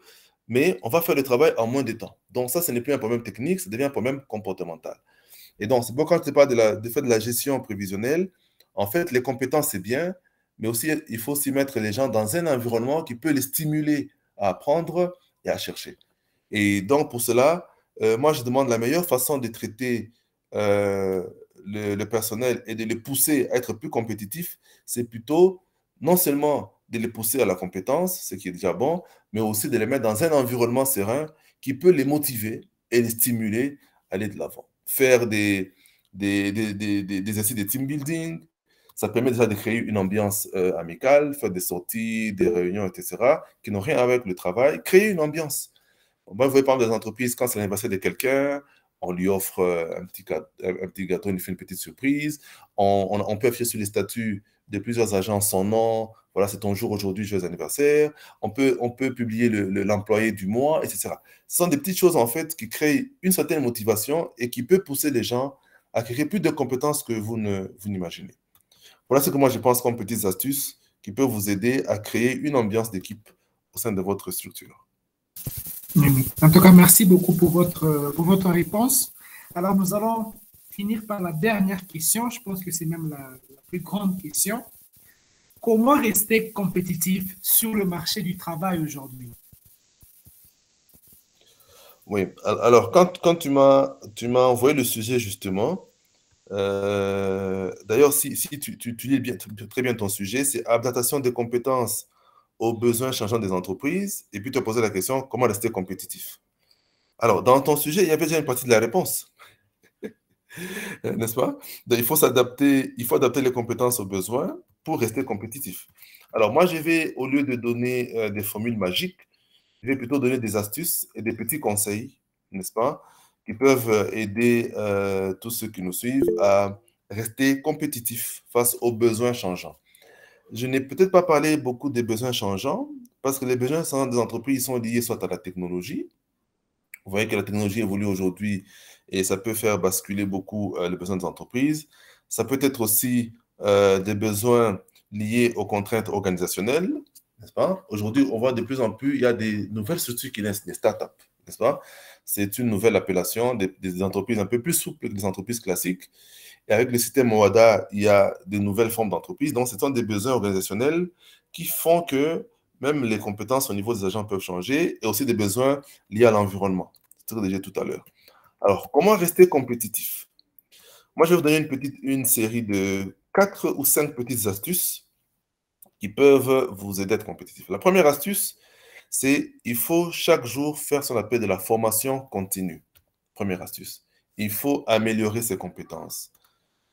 mais on va faire le travail en moins de temps. Donc ça, ce n'est plus un problème technique, ça devient un problème comportemental. Et donc, c'est pourquoi quand je te parle de faire de la gestion prévisionnelle, en fait, les compétences, c'est bien, mais aussi, il faut aussi mettre les gens dans un environnement qui peut les stimuler à apprendre et à chercher. Et donc, pour cela, moi, je demande la meilleure façon de traiter euh, le personnel et de les pousser à être plus compétitifs, c'est plutôt non seulement de les pousser à la compétence, ce qui est déjà bon, mais aussi de les mettre dans un environnement serein qui peut les motiver et les stimuler à aller de l'avant. Faire des essais de team building, ça permet déjà de créer une ambiance amicale, faire des sorties, des réunions, etc., qui n'ont rien à voir avec le travail, créer une ambiance. Moi, vous voyez, par exemple, des entreprises, quand c'est l'anniversaire de quelqu'un, on lui offre un petit gâteau, on lui fait une petite surprise. On peut afficher sur les statuts de plusieurs agences son nom. Voilà, c'est ton jour aujourd'hui, joyeux anniversaire. On peut publier l'employé du mois, etc. Ce sont des petites choses, en fait, qui créent une certaine motivation et qui peut pousser les gens à créer plus de compétences que vous n'imaginez. Voilà ce que moi, je pense comme petites astuces qui peuvent vous aider à créer une ambiance d'équipe au sein de votre structure. Oui. En tout cas, merci beaucoup pour votre réponse. Alors, nous allons finir par la dernière question. Je pense que c'est même la plus grande question. Comment rester compétitif sur le marché du travail aujourd'hui? Oui, alors quand tu m'as envoyé le sujet justement, d'ailleurs, si tu lis très bien ton sujet, c'est adaptation des compétences aux besoins changeants des entreprises, et puis tu as posé la question, comment rester compétitif? Alors, dans ton sujet, il y avait déjà une partie de la réponse, n'est-ce pas? Donc, il faut adapter les compétences aux besoins pour rester compétitif. Alors, moi, au lieu de donner des formules magiques, je vais plutôt donner des astuces et des petits conseils, n'est-ce pas, qui peuvent aider tous ceux qui nous suivent à rester compétitifs face aux besoins changeants. Je n'ai peut-être pas parlé beaucoup des besoins changeants, parce que les besoins des entreprises sont liés soit à la technologie. Vous voyez que la technologie évolue aujourd'hui et ça peut faire basculer beaucoup les besoins des entreprises. Ça peut être aussi des besoins liés aux contraintes organisationnelles, n'est-ce pas? Aujourd'hui, on voit de plus en plus, il y a des nouvelles structures qui naissent, des startups, n'est-ce pas? C'est une nouvelle appellation des entreprises un peu plus souples que les entreprises classiques. Et avec le système OADA, il y a de nouvelles formes d'entreprises. Donc, ce sont des besoins organisationnels qui font que même les compétences au niveau des agents peuvent changer et aussi des besoins liés à l'environnement. C'est ce que j'ai dit tout à l'heure. Alors, comment rester compétitif? Moi, je vais vous donner une série de 4 ou 5 petites astuces qui peuvent vous aider à être compétitif. La première astuce, c'est il faut chaque jour faire ce qu'on appelle de la formation continue. Première astuce. Il faut améliorer ses compétences.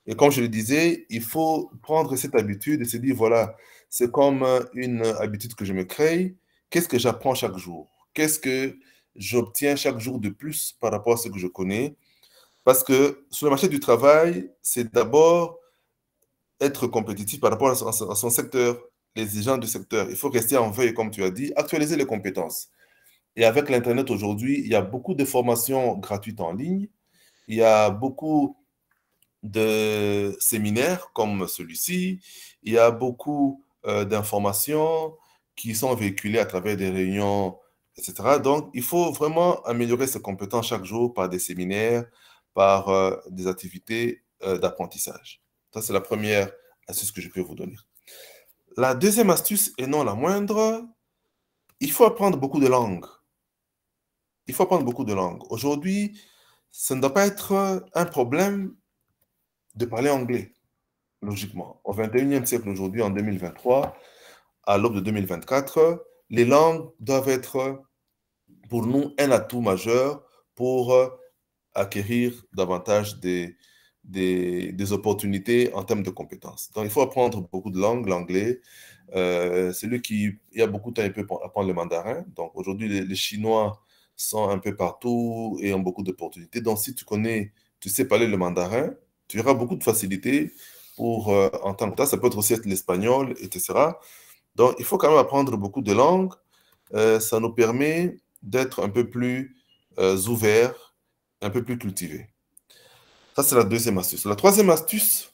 Et comme je le disais, il faut prendre cette habitude et se dire, voilà, c'est comme une habitude que je me crée. Qu'est-ce que j'apprends chaque jour? Qu'est-ce que j'obtiens chaque jour de plus par rapport à ce que je connais. Parce que sur le marché du travail, c'est d'abord être compétitif par rapport à son secteur, les exigences du secteur. Il faut rester en veille, comme tu as dit, actualiser les compétences. Et avec l'Internet aujourd'hui, il y a beaucoup de formations gratuites en ligne. Il y a beaucoup de séminaires comme celui-ci. Il y a beaucoup d'informations qui sont véhiculées à travers des réunions, etc. Donc, il faut vraiment améliorer ses compétences chaque jour par des séminaires, par des activités d'apprentissage. Ça, c'est la première astuce que je peux vous donner. La deuxième astuce, et non la moindre, il faut apprendre beaucoup de langues. Il faut apprendre beaucoup de langues. Aujourd'hui, ça ne doit pas être un problème de parler anglais, logiquement. Au 21e siècle, aujourd'hui, en 2023, à l'aube de 2024, les langues doivent être pour nous un atout majeur pour acquérir davantage des opportunités en termes de compétences. Donc, il faut apprendre beaucoup de langues, l'anglais. Celui qui il y a beaucoup de temps, il peut apprendre le mandarin. Donc, aujourd'hui, les Chinois sont un peu partout et ont beaucoup d'opportunités. Donc, si tu connais, tu sais parler le mandarin, tu auras beaucoup de facilité pour entendre ça. Ça peut être aussi l'espagnol, etc. Donc, il faut quand même apprendre beaucoup de langues. Ça nous permet d'être un peu plus ouverts, un peu plus cultivés. Ça, c'est la deuxième astuce. La troisième astuce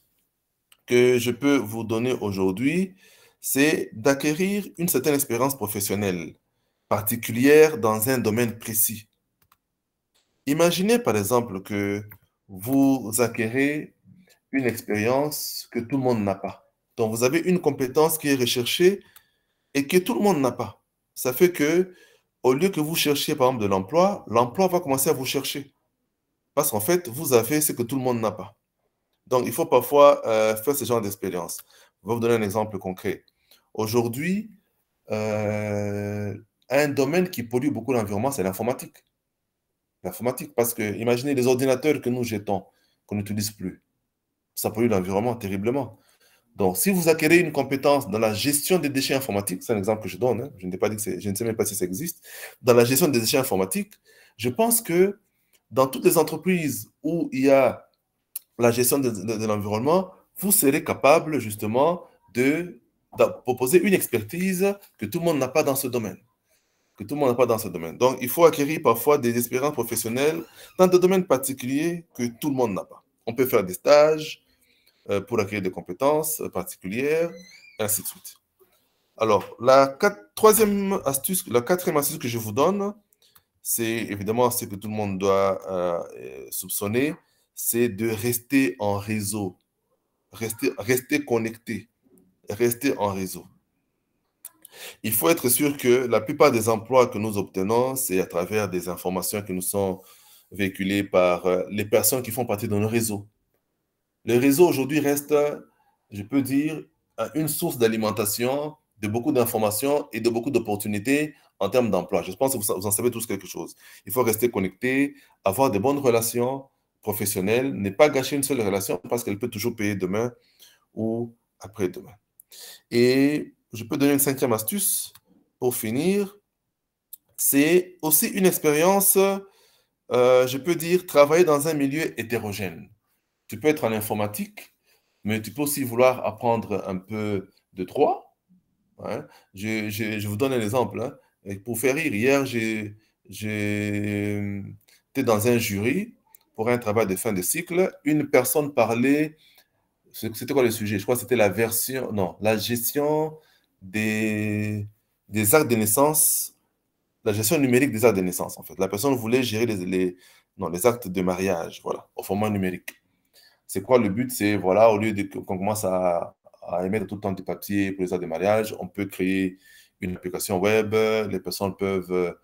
que je peux vous donner aujourd'hui, c'est d'acquérir une certaine expérience professionnelle particulière dans un domaine précis. Imaginez par exemple que vous acquérez une expérience que tout le monde n'a pas. Donc, vous avez une compétence qui est recherchée et que tout le monde n'a pas. Ça fait que, au lieu que vous cherchiez par exemple de l'emploi, l'emploi va commencer à vous chercher. Parce qu'en fait, vous avez ce que tout le monde n'a pas. Donc, il faut parfois faire ce genre d'expérience. Je vais vous donner un exemple concret. Aujourd'hui, un domaine qui pollue beaucoup l'environnement, c'est l'informatique. L'informatique, parce que imaginez les ordinateurs que nous jetons, qu'on n'utilise plus. Ça pollue l'environnement terriblement. Donc, si vous acquérez une compétence dans la gestion des déchets informatiques, c'est un exemple que je donne, hein, je n'ai pas dit que je ne sais même pas si ça existe, dans la gestion des déchets informatiques, je pense que dans toutes les entreprises où il y a la gestion de l'environnement, vous serez capable justement de proposer une expertise que tout le monde n'a pas dans ce domaine. Que tout le monde n'a pas dans ce domaine. Donc, il faut acquérir parfois des expériences professionnelles dans des domaines particuliers que tout le monde n'a pas. On peut faire des stages pour acquérir des compétences particulières, et ainsi de suite. Alors, la quatrième astuce que je vous donne, c'est évidemment ce que tout le monde doit soupçonner, c'est de rester en réseau, rester connecté, rester en réseau. Il faut être sûr que la plupart des emplois que nous obtenons, c'est à travers des informations qui nous sont véhiculées par les personnes qui font partie de nos réseaux. Le réseau aujourd'hui reste, je peux dire, une source d'alimentation, de beaucoup d'informations et de beaucoup d'opportunités en termes d'emploi. Je pense que vous en savez tous quelque chose. Il faut rester connecté, avoir de bonnes relations professionnelles, ne pas gâcher une seule relation parce qu'elle peut toujours payer demain ou après-demain. Et je peux donner une cinquième astuce pour finir. C'est aussi une expérience, je peux dire, travailler dans un milieu hétérogène. Tu peux être en informatique, mais tu peux aussi vouloir apprendre un peu de droit. Hein. Je vous donne un exemple. Hein. Et pour faire rire, hier, j'étais dans un jury pour un travail de fin de cycle. Une personne parlait, c'était quoi le sujet? Je crois que c'était la version, non, la gestion des actes de naissance, la gestion numérique des actes de naissance, en fait. La personne voulait gérer non, les actes de mariage, voilà, au format numérique. C'est quoi le but? C'est, voilà, au lieu qu'on commence à émettre tout le temps du papier pour les actes de mariage, on peut créer une application web. Les personnes peuvent,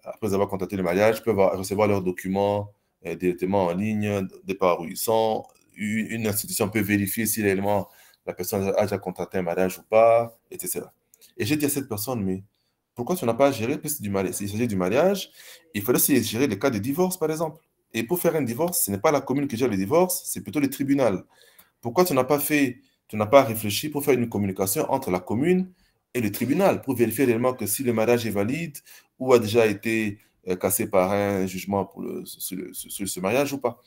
après avoir contacté le mariage, peuvent recevoir leurs documents directement en ligne, de par où ils sont. Une institution peut vérifier si réellement la personne a déjà contracté un mariage ou pas, etc. Et j'ai dit à cette personne, mais pourquoi tu n'as pas géré plus du mariage? S'il s'agit du mariage, il faudrait aussi gérer les cas de divorce, par exemple. Et pour faire un divorce, ce n'est pas la commune qui gère le divorce, c'est plutôt le tribunal. Pourquoi tu n'as pas réfléchi pour faire une communication entre la commune et le tribunal pour vérifier réellement que si le mariage est valide ou a déjà été cassé par un jugement sur ce mariage ou pas.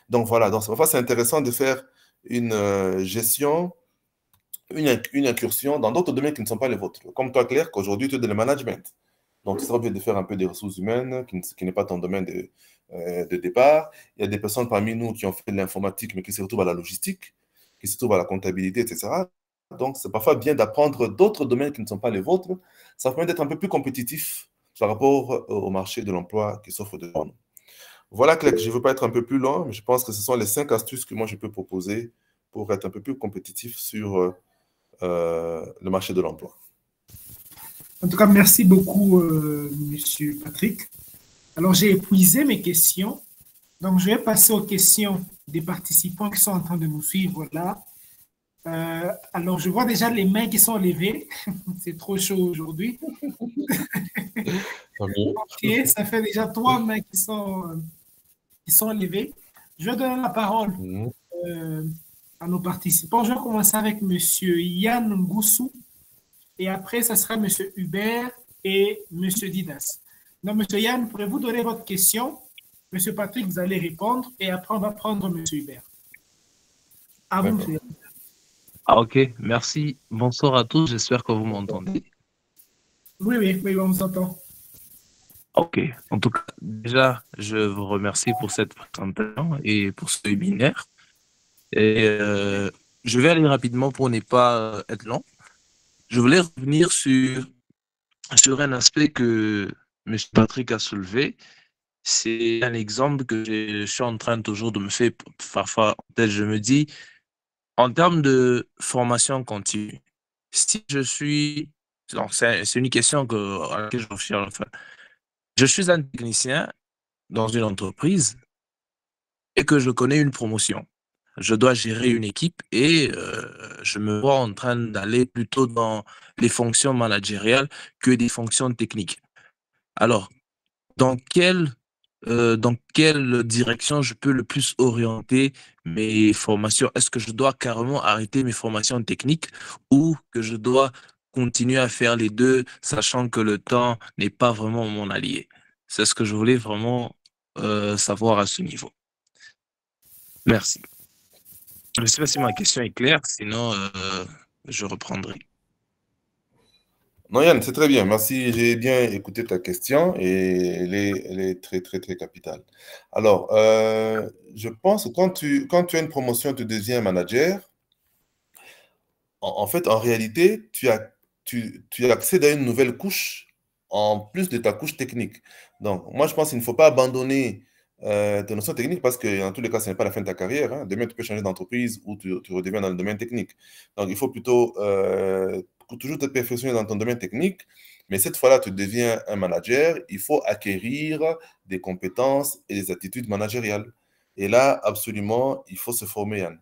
Donc voilà, donc parfois c'est intéressant de faire une gestion, une incursion dans d'autres domaines qui ne sont pas les vôtres. Comme toi, Claire, qu'aujourd'hui tu es dans le management. Donc, tu seras obligé de faire un peu des ressources humaines, qui n'est pas ton domaine de départ. Il y a des personnes parmi nous qui ont fait de l'informatique, mais qui se retrouvent à la logistique, qui se retrouvent à la comptabilité, etc. Donc, c'est parfois bien d'apprendre d'autres domaines qui ne sont pas les vôtres. Ça permet d'être un peu plus compétitif par rapport au marché de l'emploi qui s'offre devant nous. Voilà, Claire, je ne veux pas être un peu plus long, mais je pense que ce sont les 5 astuces que moi je peux proposer pour être un peu plus compétitif sur le marché de l'emploi. En tout cas, merci beaucoup, Monsieur Patrick. Alors, j'ai épuisé mes questions. Donc, je vais passer aux questions des participants qui sont en train de nous suivre là. Alors, je vois déjà les mains qui sont levées. C'est trop chaud aujourd'hui. Ok, ça fait déjà 3 mains qui sont levées. Je vais donner la parole à nos participants. Je vais commencer avec Monsieur Yann Ngoussou. Et après, ça sera M. Hubert et M. Didas. Donc, M. Yann, pourrez-vous donner votre question? M. Patrick, vous allez répondre. Et après, on va prendre M. Hubert. À vous, M. Yann. Ah, ok, merci. Bonsoir à tous, j'espère que vous m'entendez. Oui, on vous entend. Ok, en tout cas, déjà, je vous remercie pour cette présentation et pour ce webinaire. Et je vais aller rapidement pour ne pas être long. Je voulais revenir sur un aspect que M. Patrick a soulevé. C'est un exemple que je suis en train toujours de me faire parfois. Peut-être je me dis, en termes de formation continue, si je suis... C'est une question à laquelle je réfléchis. Enfin, je suis un technicien dans une entreprise et que je connais une promotion. Je dois gérer une équipe et je me vois en train d'aller plutôt dans les fonctions managériales que des fonctions techniques. Alors, dans quelle direction je peux le plus orienter mes formations? Est-ce que je dois carrément arrêter mes formations techniques ou que je dois continuer à faire les deux, sachant que le temps n'est pas vraiment mon allié? C'est ce que je voulais vraiment savoir à ce niveau. Merci. Je ne sais pas si ma question est claire, sinon je reprendrai. Non, Yann, c'est très bien. Merci. J'ai bien écouté ta question et elle est très, très, très capitale. Alors, je pense que quand tu as une promotion, tu deviens manager. En fait, en réalité, tu accèdes à une nouvelle couche en plus de ta couche technique. Donc, moi, je pense qu'il ne faut pas abandonner tes notions techniques parce que, dans tous les cas, ce n'est pas la fin de ta carrière, hein. Demain, tu peux changer d'entreprise ou tu redeviens dans le domaine technique. Donc, il faut plutôt toujours te perfectionner dans ton domaine technique. Mais cette fois-là, tu deviens un manager. Il faut acquérir des compétences et des attitudes managériales. Et là, absolument, il faut se former, Yann.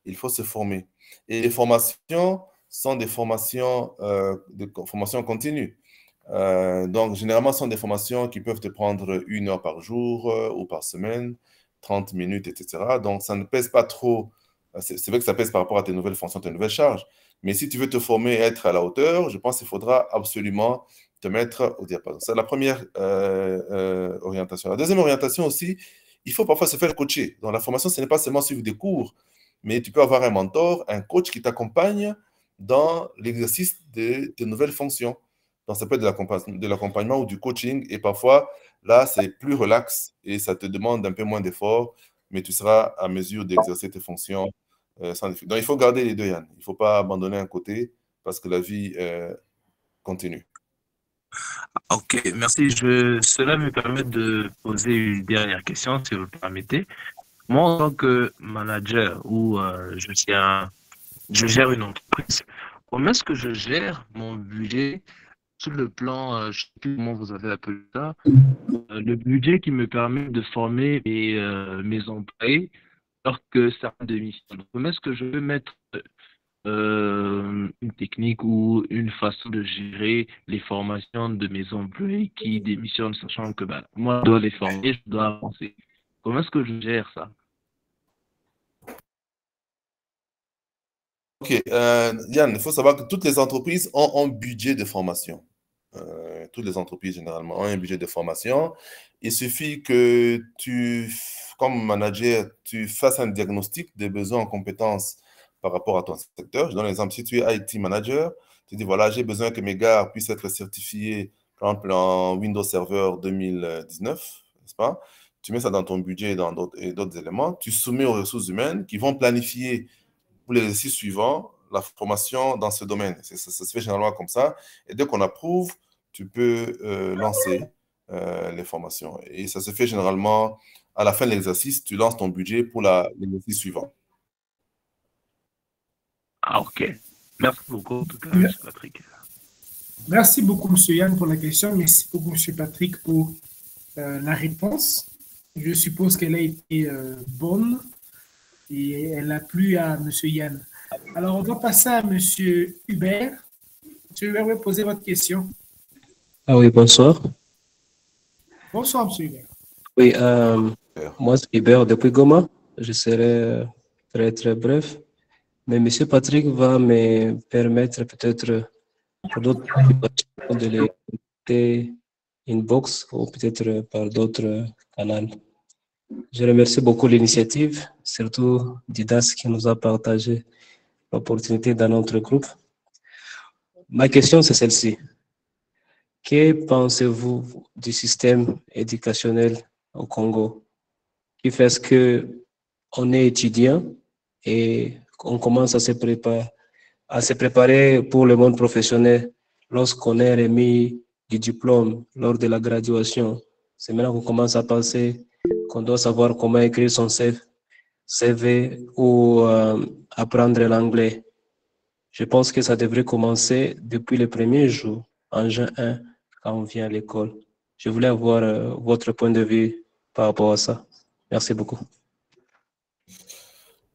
Il faut se former. Et les formations sont des formations, formations continues. Donc, généralement, ce sont des formations qui peuvent te prendre 1 heure par jour ou par semaine, 30 minutes, etc. Donc, ça ne pèse pas trop. C'est vrai que ça pèse par rapport à tes nouvelles fonctions, tes nouvelles charges. Mais si tu veux te former et être à la hauteur, je pense qu'il faudra absolument te mettre au diapason. C'est la première orientation. La deuxième orientation aussi, il faut parfois se faire coacher. Dans la formation, ce n'est pas seulement suivre des cours, mais tu peux avoir un mentor, un coach qui t'accompagne dans l'exercice de nouvelles fonctions. Donc, ça peut être de l'accompagnement ou du coaching. Et parfois, là, c'est plus relax et ça te demande un peu moins d'efforts, mais tu seras à mesure d'exercer tes fonctions sans difficulté. Donc, il faut garder les deux, Yann. Il ne faut pas abandonner un côté parce que la vie continue. Ok, merci. Cela me permet de poser une dernière question, si vous le permettez. Moi, en tant que manager ou je gère une entreprise, comment est-ce que je gère mon budget sur le plan, je ne sais plus comment vous avez appelé ça, le budget qui me permet de former mes employés alors que certains démissionnent. Comment est-ce que je peux mettre une technique ou une façon de gérer les formations de mes employés qui démissionnent, sachant que moi, je dois les former, je dois avancer. Comment est-ce que je gère ça? Ok, Yann, il faut savoir que toutes les entreprises ont un budget de formation. toutes les entreprises généralement ont un budget de formation. Il suffit que tu, comme manager, tu fasses un diagnostic des besoins en compétences par rapport à ton secteur. Je donne l'exemple, si tu es IT manager, tu dis, voilà, j'ai besoin que mes gars puissent être certifiés, par exemple, en Windows Server 2019, n'est-ce pas? Tu mets ça dans ton budget et d'autres éléments. Tu soumets aux ressources humaines qui vont planifier pour l'exercice suivant la formation dans ce domaine. Ça se fait généralement comme ça. Et dès qu'on approuve, tu peux lancer les formations. Et ça se fait généralement à la fin de l'exercice, tu lances ton budget pour l'exercice suivant. Ah, ok. Merci beaucoup, en tout cas, M. Patrick. Merci beaucoup, M. Yann, pour la question. Merci beaucoup, M. Patrick, pour la réponse. Je suppose qu'elle a été bonne et elle a plu à M. Yann. Alors, on va passer à M. Hubert. M. Hubert, vous pouvez poser votre question. Ah oui, bonsoir. Bonsoir, M. Hubert. Oui, moi, c'est Hubert depuis Goma. Je serai très, très bref. Mais M. Patrick va me permettre peut-être pour d'autres de les écouter inbox ou peut-être par d'autres canaux. Je remercie beaucoup l'initiative, surtout Didas qui nous a partagé l'opportunité dans notre groupe. Ma question, c'est celle-ci. Que pensez-vous du système éducationnel au Congo qui fait ce qu'on est étudiant et on commence à se préparer pour le monde professionnel lorsqu'on est remis du diplôme lors de la graduation. C'est maintenant qu'on commence à penser qu'on doit savoir comment écrire son CV ou apprendre l'anglais. Je pense que ça devrait commencer depuis le premier jour, en juin 1, quand on vient à l'école. Je voulais avoir votre point de vue par rapport à ça. Merci beaucoup.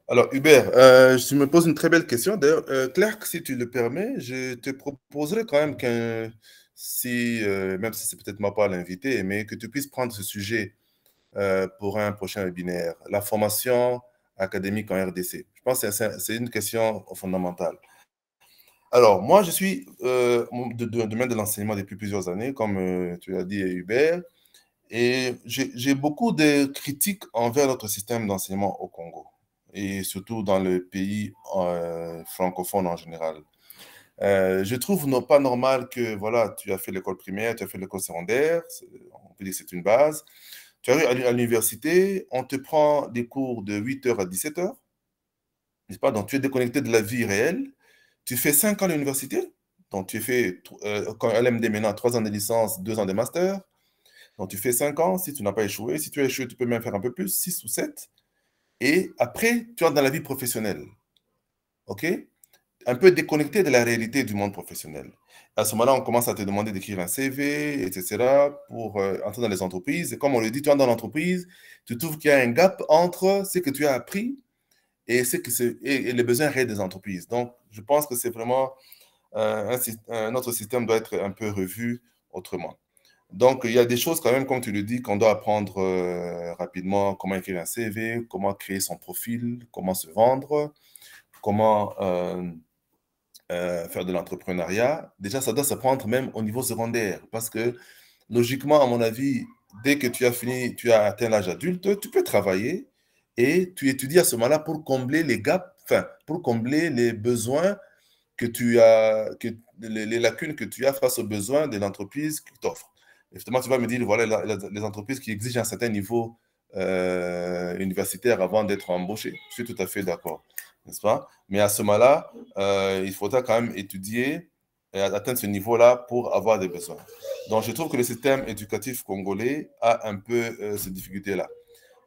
Alors, Hubert, tu me poses une très belle question. D'ailleurs, Clark, si tu le permets, je te proposerais quand même que, même si c'est peut-être moi pas l'invité, mais que tu puisses prendre ce sujet pour un prochain webinaire, la formation académique en RDC. Je pense que c'est une question fondamentale. Alors, moi, je suis de domaine de l'enseignement depuis plusieurs années, comme tu l'as dit, Hubert, et j'ai beaucoup de critiques envers notre système d'enseignement au Congo, et surtout dans le pays francophone en général. Je trouve pas normal que, voilà, tu as fait l'école primaire, tu as fait l'école secondaire, on peut dire que c'est une base. Tu arrives à l'université, on te prend des cours de 8h à 17h, n'est-ce pas? Donc, tu es déconnecté de la vie réelle. Tu fais 5 ans à l'université, donc tu fais, quand LMD maintenant, 3 ans de licence, 2 ans de master. Donc, tu fais 5 ans, si tu n'as pas échoué. Si tu as échoué, tu peux même faire un peu plus, 6 ou 7. Et après, tu entres dans la vie professionnelle. OK? Un peu déconnecté de la réalité du monde professionnel. À ce moment-là, on commence à te demander d'écrire un CV, etc., pour entrer dans les entreprises. Et comme on le dit, tu entres dans l'entreprise, tu trouves qu'il y a un gap entre ce que tu as appris et les besoins réels des entreprises. Donc, je pense que c'est vraiment notre système doit être un peu revu autrement. Donc, il y a des choses quand même, comme tu le dis, qu'on doit apprendre rapidement, comment écrire un CV, comment créer son profil, comment se vendre, comment faire de l'entrepreneuriat. Déjà, ça doit s'apprendre même au niveau secondaire parce que, logiquement, à mon avis, dès que tu as fini, tu as atteint l'âge adulte, tu peux travailler et tu étudies à ce moment-là pour combler les gaps, enfin, pour combler les besoins que tu as, les lacunes que tu as face aux besoins de l'entreprise qui t'offre. Effectivement, tu vas me dire, voilà, les entreprises qui exigent un certain niveau universitaire avant d'être embauché. Je suis tout à fait d'accord, n'est-ce pas? Mais à ce moment-là, il faudra quand même étudier et atteindre ce niveau-là pour avoir des besoins. Donc, je trouve que le système éducatif congolais a un peu ces difficultés-là.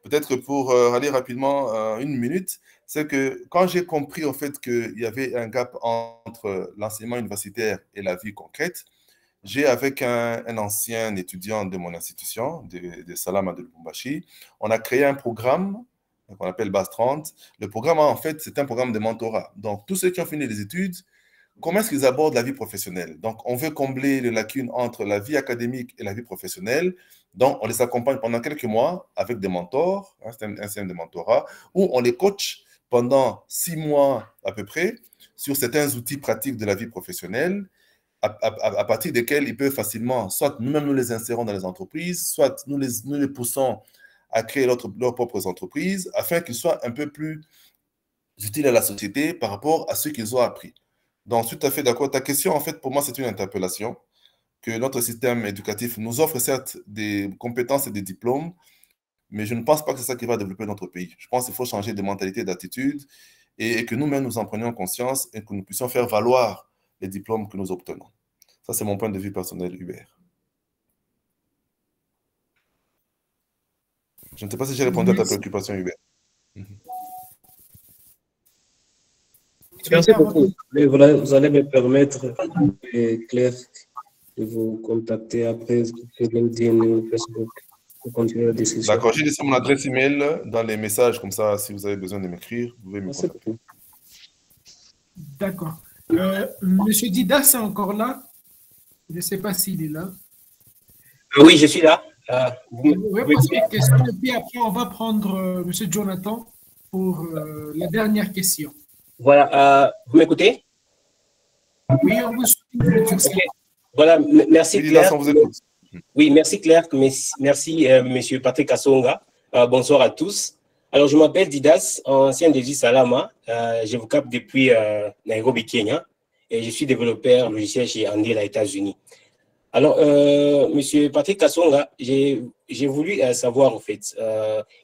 Peut-être pour aller rapidement une minute, c'est que quand j'ai compris en fait qu'il y avait un gap entre l'enseignement universitaire et la vie concrète, j'ai avec un ancien étudiant de mon institution, de Salama de Lubumbashi, on a créé un programme qu'on appelle BAS 30. Le programme, en fait, c'est un programme de mentorat. Donc, tous ceux qui ont fini les études, comment est-ce qu'ils abordent la vie professionnelle? Donc, on veut combler les lacunes entre la vie académique et la vie professionnelle. Donc, on les accompagne pendant quelques mois avec des mentors, un système de mentorat, où on les coach pendant 6 mois à peu près sur certains outils pratiques de la vie professionnelle, à partir desquels ils peuvent facilement, soit nous-mêmes nous les insérons dans les entreprises, soit nous les poussons à créer leurs propres entreprises, afin qu'ils soient un peu plus utiles à la société par rapport à ce qu'ils ont appris. Donc, tout à fait d'accord. Ta question, en fait, pour moi, c'est une interpellation que notre système éducatif nous offre, certes, des compétences et des diplômes, mais je ne pense pas que c'est ça qui va développer notre pays. Je pense qu'il faut changer de mentalité, d'attitude, et que nous-mêmes, nous en prenions conscience et que nous puissions faire valoir les diplômes que nous obtenons. Ça, c'est mon point de vue personnel, Hubert. Je ne sais pas si j'ai répondu à ta préoccupation, Hubert. Merci beaucoup. Mais voilà, vous allez me permettre, Claire, de vous contacter après sur LinkedIn ou Facebook pour continuer la discussion. D'accord, j'ai laissé mon adresse email dans les messages, comme ça, si vous avez besoin de m'écrire, vous pouvez me contacter. D'accord. Monsieur Didas est encore là? Je ne sais pas s'il est là. Oui, je suis là. Oui, parce que question, et puis après, on va prendre Monsieur Jonathan pour la dernière question. Voilà, vous m'écoutez? Oui, on vous suit. Okay. Voilà, merci Claire. Oui, merci Claire, merci Monsieur Patrick Kasonga. Bonsoir à tous. Alors, je m'appelle Didas, ancien de Salama. Je vous capte depuis Nairobi, Kenya, et je suis développeur logiciel chez Andela, États-Unis. Alors, Monsieur Patrick Kasonga, j'ai voulu savoir, en fait,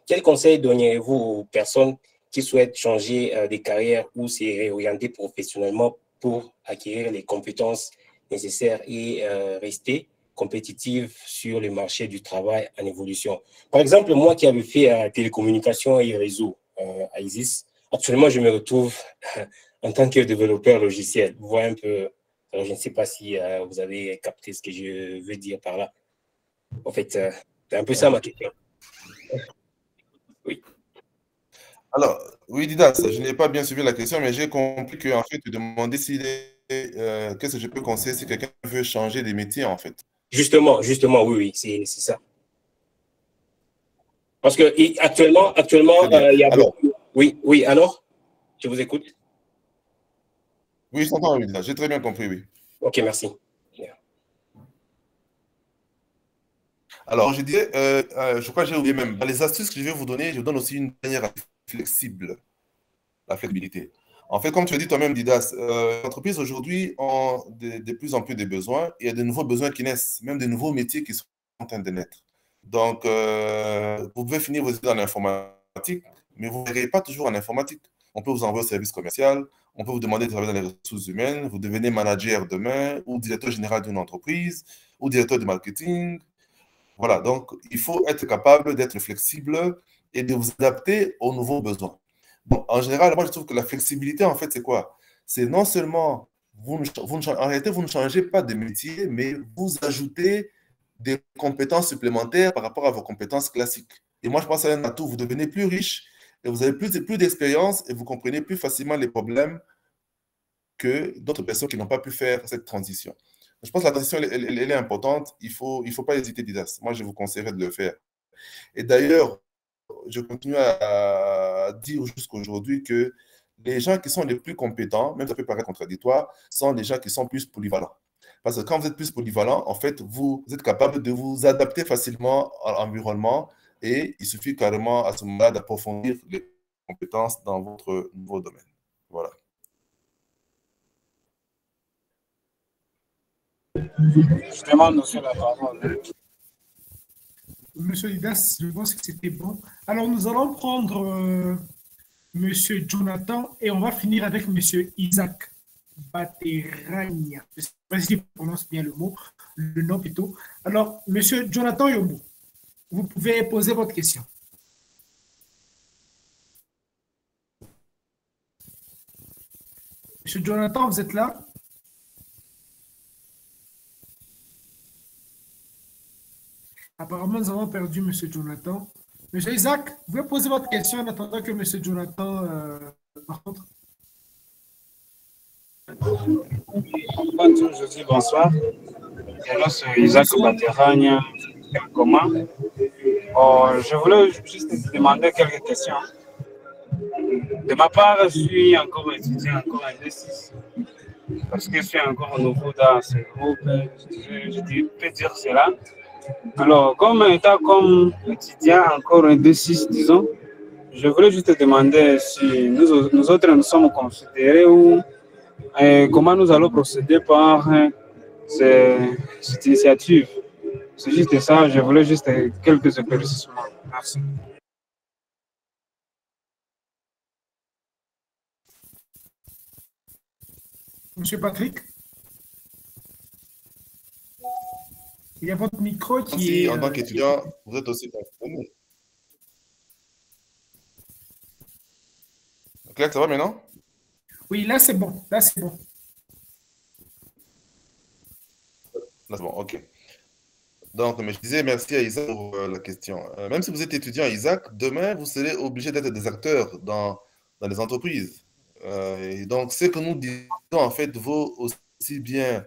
quels conseils donneriez-vous aux personnes qui souhaitent changer de carrière ou se réorienter professionnellement pour acquérir les compétences nécessaires et rester compétitive sur le marché du travail en évolution. Par exemple, moi qui avais fait télécommunications et réseaux à ISIS, actuellement, je me retrouve en tant que développeur logiciel. Vous voyez un peu, alors je ne sais pas si vous avez capté ce que je veux dire par là. En fait, c'est un peu ça ma question. Oui. Alors, oui, Didas, je n'ai pas bien suivi la question, mais j'ai compris qu'en fait, tu demandais qu'est-ce que je peux conseiller si quelqu'un veut changer de métier, en fait. Justement, oui, c'est ça. Parce que actuellement, il y a beaucoup... Oui, alors, je vous écoute. Oui, je t'entends, oui, j'ai très bien compris, oui. Ok, merci. Alors, je disais, je crois que j'ai oublié même, dans les astuces que je vais vous donner, je vous donne aussi une manière flexible, la flexibilité. En fait, comme tu as dit toi-même, Didas, les entreprises aujourd'hui ont de plus en plus de besoins et il y a de nouveaux besoins qui naissent, même de nouveaux métiers qui sont en train de naître. Donc, vous pouvez finir vos études en informatique, mais vous ne verrez pas toujours en informatique. On peut vous envoyer au service commercial, on peut vous demander de travailler dans les ressources humaines, vous devenez manager demain, ou directeur général d'une entreprise, ou directeur de marketing. Voilà, donc il faut être capable d'être flexible et de vous adapter aux nouveaux besoins. Bon, en général, moi, je trouve que la flexibilité, en fait, c'est quoi? C'est non seulement, en réalité, vous ne changez pas de métier, mais vous ajoutez des compétences supplémentaires par rapport à vos compétences classiques. Et moi, je pense que c'est un atout. Vous devenez plus riche et vous avez plus d'expérience et vous comprenez plus facilement les problèmes que d'autres personnes qui n'ont pas pu faire cette transition. Je pense que la transition, elle est importante. Il ne faut pas hésiter, Didas. Moi, je vous conseillerais de le faire. Et d'ailleurs, je continue à dire jusqu'aujourd'hui que les gens qui sont les plus compétents, même ça peut paraître contradictoire, sont les gens qui sont plus polyvalents. Parce que quand vous êtes plus polyvalent, en fait, vous êtes capable de vous adapter facilement à l'environnement et il suffit carrément à ce moment-là d'approfondir les compétences dans votre nouveau domaine. Voilà. Justement, monsieur la parole. Monsieur Didas, je pense que c'était bon. Alors, nous allons prendre Monsieur Jonathan et on va finir avec Monsieur Isaac Bateragna. Je ne sais pas si je prononce bien le nom plutôt. Alors, Monsieur Jonathan Yobo, vous pouvez poser votre question. Monsieur Jonathan, vous êtes là? Apparemment, nous avons perdu M. Jonathan. M. Isaac, vous pouvez poser votre question en attendant que M. Jonathan par contre. Bonjour, je dis bonsoir. C'est Isaac Bateragna. Comment? Je voulais juste demander quelques questions. De ma part, je suis encore étudiant, encore en D6. parce que je suis encore nouveau dans ce groupe, je peux dire cela. Alors, comme étant comme étudiant encore un 2-6, disons, je voulais juste te demander si nous autres nous sommes considérés ou comment nous allons procéder par cette initiative. C'est juste ça, je voulais juste quelques éclaircissements. Merci. Monsieur Patrick, il y a votre micro qui est... En tant qu'étudiant, vous êtes aussi concerné. Claire, ça va maintenant? Oui, là c'est bon, là c'est bon. Là c'est bon, ok. Donc, mais je disais merci à Isaac pour la question. Même si vous êtes étudiant, Isaac, demain, vous serez obligé d'être des acteurs dans les entreprises. Et donc, ce que nous disons, en fait, vaut aussi bien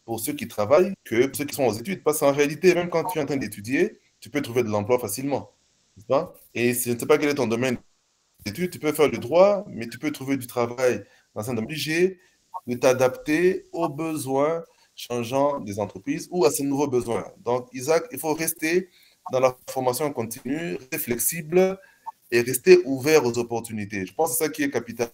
pour ceux qui travaillent que pour ceux qui sont aux études. Parce qu'en réalité, même quand tu es en train d'étudier, tu peux trouver de l'emploi facilement. N'est-ce pas? Et si je ne sais pas quel est ton domaine d'études, tu peux faire le droit, mais tu peux trouver du travail dans un domaine obligé de t'adapter aux besoins changeants des entreprises ou à ces nouveaux besoins. Donc, Isaac, il faut rester dans la formation continue, rester flexible et rester ouvert aux opportunités. Je pense que c'est ça qui est capital.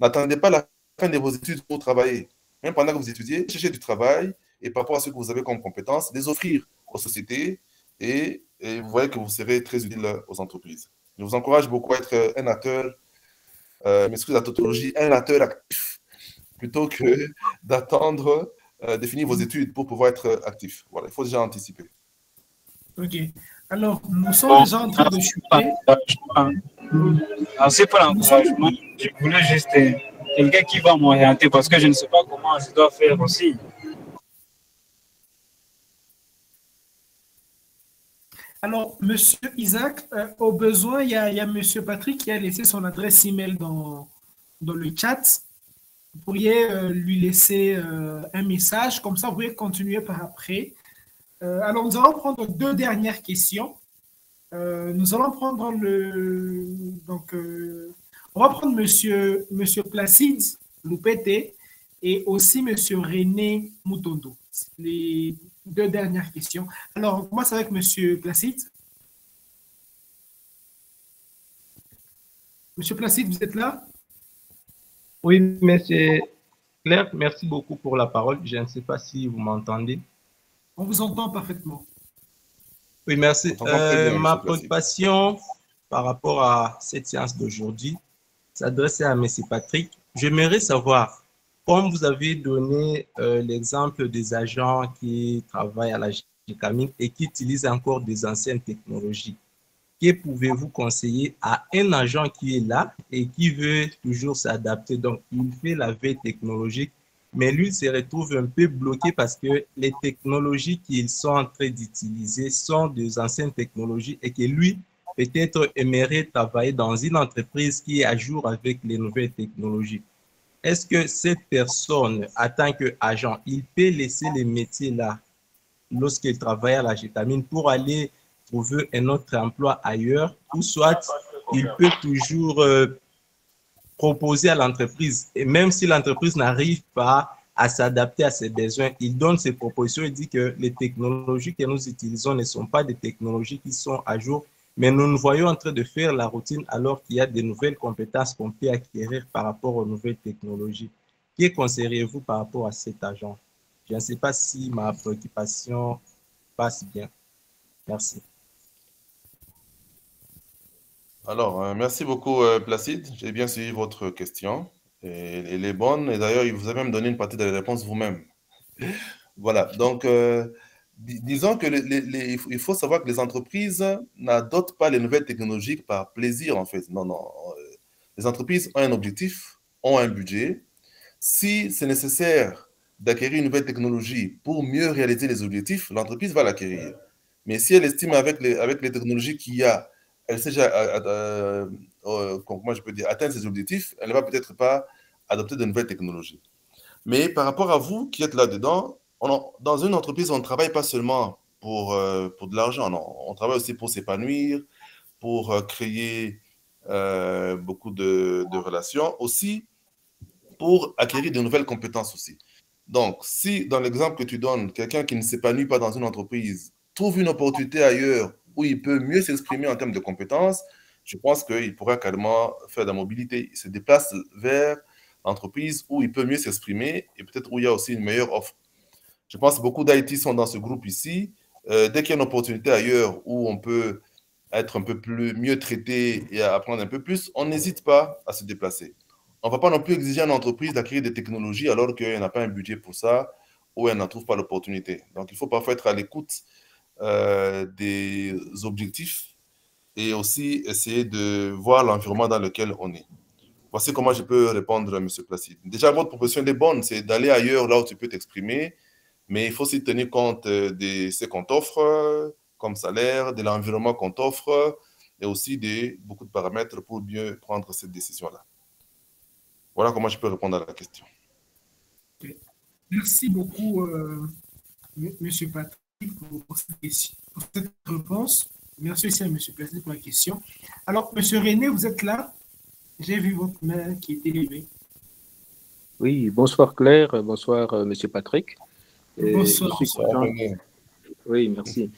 N'attendez pas la fin de vos études pour travailler. Même pendant que vous étudiez, cherchez du travail et par rapport à ce que vous avez comme compétences, les offrir aux sociétés et vous voyez que vous serez très utile aux entreprises. Je vous encourage beaucoup à être un acteur, m'excuse la tautologie, un acteur actif plutôt que d'attendre de finir vos études pour pouvoir être actif. Voilà, il faut déjà anticiper. Ok. Alors, nous sommes déjà en train de chuter. Merci pour l'encouragement. Je voulais juste quelqu'un qui va m'orienter parce que je ne sais pas comment je dois faire aussi. Alors, Monsieur Isaac, au besoin, il y a Monsieur Patrick qui a laissé son adresse email dans le chat. Vous pourriez lui laisser un message, comme ça vous pouvez continuer par après. Alors, nous allons prendre deux dernières questions. Nous allons prendre on va prendre Monsieur Placide Loupete et aussi Monsieur René Mutondo. Les deux dernières questions. Alors, on commence avec Monsieur Placide. Monsieur Placide, vous êtes là? Oui, Monsieur Claire, merci beaucoup pour la parole. Je ne sais pas si vous m'entendez. On vous entend parfaitement. Oui, merci. Ma préoccupation par rapport à cette séance d'aujourd'hui s'adresse à M. Patrick. J'aimerais savoir, comme vous avez donné l'exemple des agents qui travaillent à la GECAMIN et qui utilisent encore des anciennes technologies, que pouvez-vous conseiller à un agent qui est là et qui veut toujours s'adapter? Donc, il fait la veille technologique, mais lui se retrouve un peu bloqué parce que les technologies qu'ils sont en train d'utiliser sont des anciennes technologies et que lui, peut-être, aimerait travailler dans une entreprise qui est à jour avec les nouvelles technologies. Est-ce que cette personne, en tant qu'agent, il peut laisser les métiers là lorsqu'il travaille à la GECAMIN pour aller trouver un autre emploi ailleurs, ou soit il peut toujours proposer à l'entreprise, et même si l'entreprise n'arrive pas à s'adapter à ses besoins, il donne ses propositions et dit que les technologies que nous utilisons ne sont pas des technologies qui sont à jour, mais nous nous voyons en train de faire la routine alors qu'il y a de nouvelles compétences qu'on peut acquérir par rapport aux nouvelles technologies. Que conseilleriez-vous par rapport à cet agent? Je ne sais pas si ma préoccupation passe bien. Merci. Alors, merci beaucoup, Placide. J'ai bien suivi votre question. Et elle est bonne. Et d'ailleurs, il vous a même donné une partie de la réponse vous-même. Voilà. Donc, disons que il faut savoir que les entreprises n'adoptent pas les nouvelles technologies par plaisir, en fait. Non, non. Les entreprises ont un objectif, ont un budget. Si c'est nécessaire d'acquérir une nouvelle technologie pour mieux réaliser les objectifs, l'entreprise va l'acquérir. Mais si elle estime avec les technologies qu'il y a, elle sait déjà, comment je peux dire, atteindre ses objectifs, elle ne va peut-être pas adopter de nouvelles technologies. Mais par rapport à vous qui êtes là-dedans, dans une entreprise, on ne travaille pas seulement pour de l'argent, non. On travaille aussi pour s'épanouir, pour créer beaucoup de relations. Aussi, pour acquérir de nouvelles compétences aussi. Donc, si dans l'exemple que tu donnes, quelqu'un qui ne s'épanouit pas dans une entreprise trouve une opportunité ailleurs où il peut mieux s'exprimer en termes de compétences, je pense qu'il pourra carrément faire de la mobilité. Il se déplace vers l'entreprise où il peut mieux s'exprimer et peut-être où il y a aussi une meilleure offre. Je pense que beaucoup d'IT sont dans ce groupe ici. Dès qu'il y a une opportunité ailleurs où on peut être un peu mieux traité et apprendre un peu plus, on n'hésite pas à se déplacer. On ne va pas non plus exiger à une entreprise d'acquérir des technologies alors qu'elle n'a pas un budget pour ça ou elle n'en trouve pas l'opportunité. Donc, il faut parfois être à l'écoute des objectifs et aussi essayer de voir l'environnement dans lequel on est. Voici comment je peux répondre à M. Placide. Déjà, votre proposition est bonne, c'est d'aller ailleurs là où tu peux t'exprimer, mais il faut aussi tenir compte de ce qu'on t'offre comme salaire, de l'environnement qu'on t'offre et aussi de beaucoup de paramètres pour bien prendre cette décision-là. Voilà comment je peux répondre à la question. Okay. Merci beaucoup, M. Patrick, pour cette réponse. Merci aussi à M. Placide pour la question. Alors, M. René, vous êtes là? J'ai vu votre main qui était levée. Oui, bonsoir Claire, bonsoir M. Patrick. Bonsoir. Oui, merci.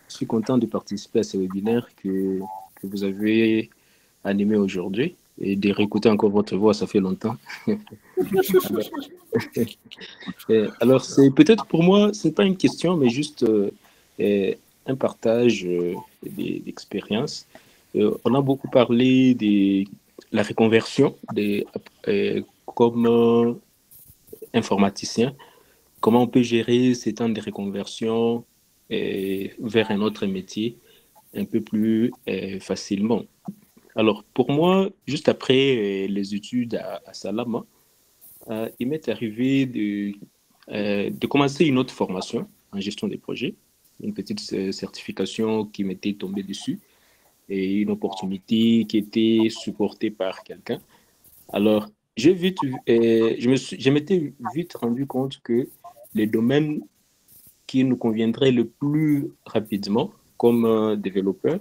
Je suis content de participer à ce webinaire que vous avez animé aujourd'hui et de réécouter encore votre voix, ça fait longtemps. Alors c'est peut-être pour moi, ce n'est pas une question, mais juste un partage d'expérience. On a beaucoup parlé de la reconversion comme informaticien. Comment on peut gérer ces temps de reconversion vers un autre métier un peu plus facilement. Alors, pour moi, juste après les études à Salama, il m'est arrivé de commencer une autre formation en gestion des projets, une petite certification qui m'était tombée dessus et une opportunité qui était supportée par quelqu'un. Alors, je m'étais vite rendu compte que les domaines qui nous conviendraient le plus rapidement comme développeur,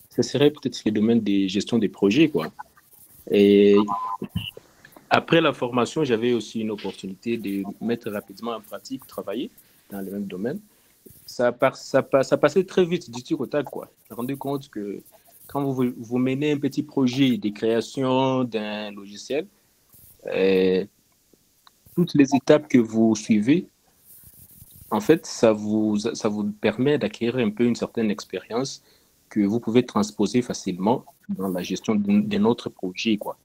ce serait peut-être les domaines de gestion des projets, quoi. Et après la formation, j'avais aussi une opportunité de mettre rapidement en pratique, travailler dans le même domaine. Ça passait très vite du tic au tac, quoi. Je me suis rendu compte que quand vous menez un petit projet de création d'un logiciel, toutes les étapes que vous suivez, en fait, ça vous permet d'acquérir un peu une certaine expérience que vous pouvez transposer facilement dans la gestion d'un autre projet, quoi.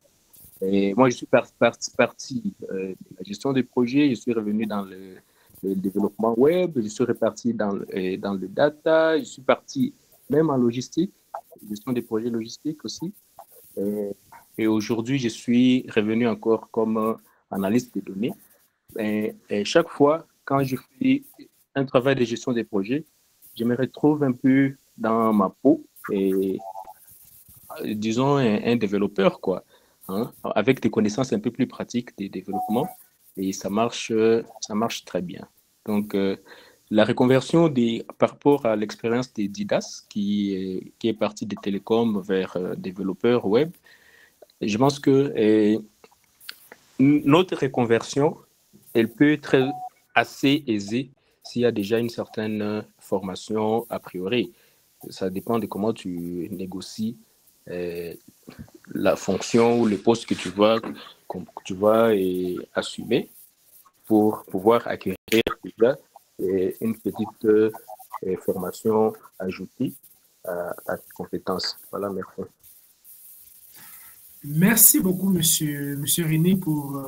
Et moi, je suis parti de la gestion des projets, je suis revenu dans le développement web, je suis reparti dans le data, je suis parti même en logistique, gestion des projets logistiques aussi. Et aujourd'hui, je suis revenu encore comme analyste des données. Et chaque fois, quand je fais un travail de gestion des projets, je me retrouve un peu dans ma peau et disons un développeur, quoi, hein, avec des connaissances un peu plus pratiques des développements et ça marche très bien. Donc, la reconversion par rapport à l'expérience des Didas qui est partie des télécoms vers développeur web, je pense que notre reconversion, elle peut être assez aisée s'il y a déjà une certaine formation a priori. Ça dépend de comment tu négocies la fonction ou le poste que tu vas assumer pour pouvoir acquérir déjà une petite formation ajoutée à tes compétences. Voilà, merci. Merci beaucoup, monsieur René, pour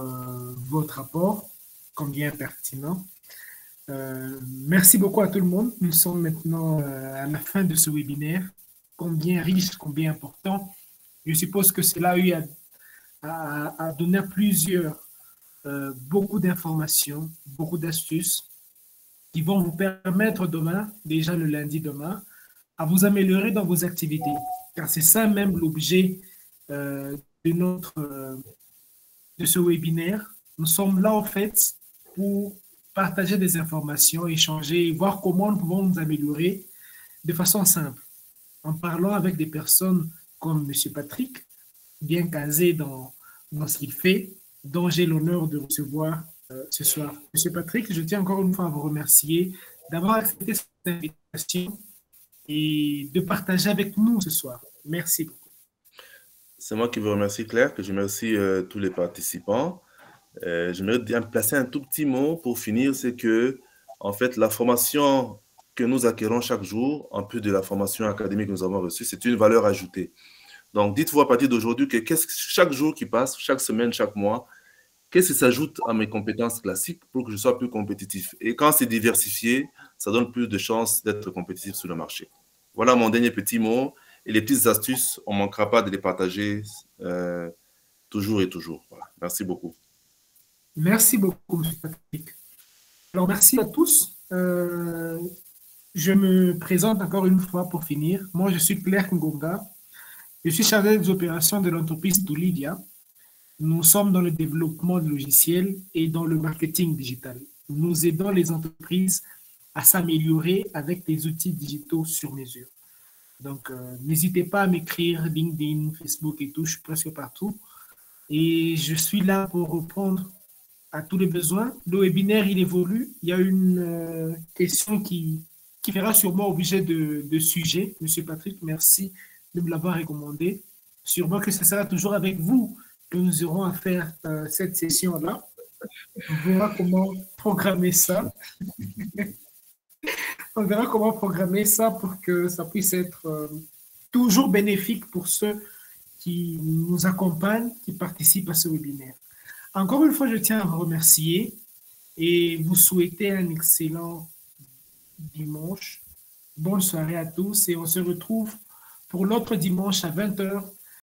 votre rapport, combien pertinent. Merci beaucoup à tout le monde. Nous sommes maintenant à la fin de ce webinaire, combien riche, combien important. Je suppose que cela a eu à donner à plusieurs beaucoup d'informations, beaucoup d'astuces qui vont vous permettre demain, déjà le lundi demain, à vous améliorer dans vos activités. Car c'est ça même l'objet de ce webinaire. Nous sommes là, en fait, pour partager des informations, échanger, voir comment nous pouvons nous améliorer de façon simple, en parlant avec des personnes comme M. Patrick, bien casé dans ce qu'il fait, dont j'ai l'honneur de recevoir ce soir. Monsieur Patrick, je tiens encore une fois à vous remercier d'avoir accepté cette invitation et de partager avec nous ce soir. Merci beaucoup. C'est moi qui vous remercie, Claire, que je remercie tous les participants. J'aimerais bien placer un tout petit mot pour finir, c'est que, en fait, la formation que nous acquérons chaque jour, en plus de la formation académique que nous avons reçue, c'est une valeur ajoutée. Donc, dites-vous à partir d'aujourd'hui que chaque jour qui passe, chaque semaine, chaque mois, qu'est-ce qui s'ajoute à mes compétences classiques pour que je sois plus compétitif? Et quand c'est diversifié, ça donne plus de chances d'être compétitif sur le marché. Voilà mon dernier petit mot. Et les petites astuces, on ne manquera pas de les partager toujours et toujours. Voilà. Merci beaucoup. Merci beaucoup, M. Patrick. Alors, merci à tous. Je me présente encore une fois pour finir. Moi, je suis Claire Ngonga. Je suis chargé des opérations de l'entreprise Tulidia. Nous sommes dans le développement de logiciels et dans le marketing digital. Nous aidons les entreprises à s'améliorer avec des outils digitaux sur mesure. Donc, n'hésitez pas à m'écrire LinkedIn, Facebook et tout, je suis presque partout. Et je suis là pour répondre à tous les besoins. Le webinaire, il évolue. Il y a une question qui fera sûrement objet de sujet. Monsieur Patrick, merci de me l'avoir recommandé. Sûrement que ce sera toujours avec vous que nous aurons à faire cette session-là. On verra comment programmer ça. On verra comment programmer ça pour que ça puisse être toujours bénéfique pour ceux qui nous accompagnent, qui participent à ce webinaire. Encore une fois, je tiens à vous remercier et vous souhaiter un excellent dimanche. Bonne soirée à tous et on se retrouve pour l'autre dimanche à 20h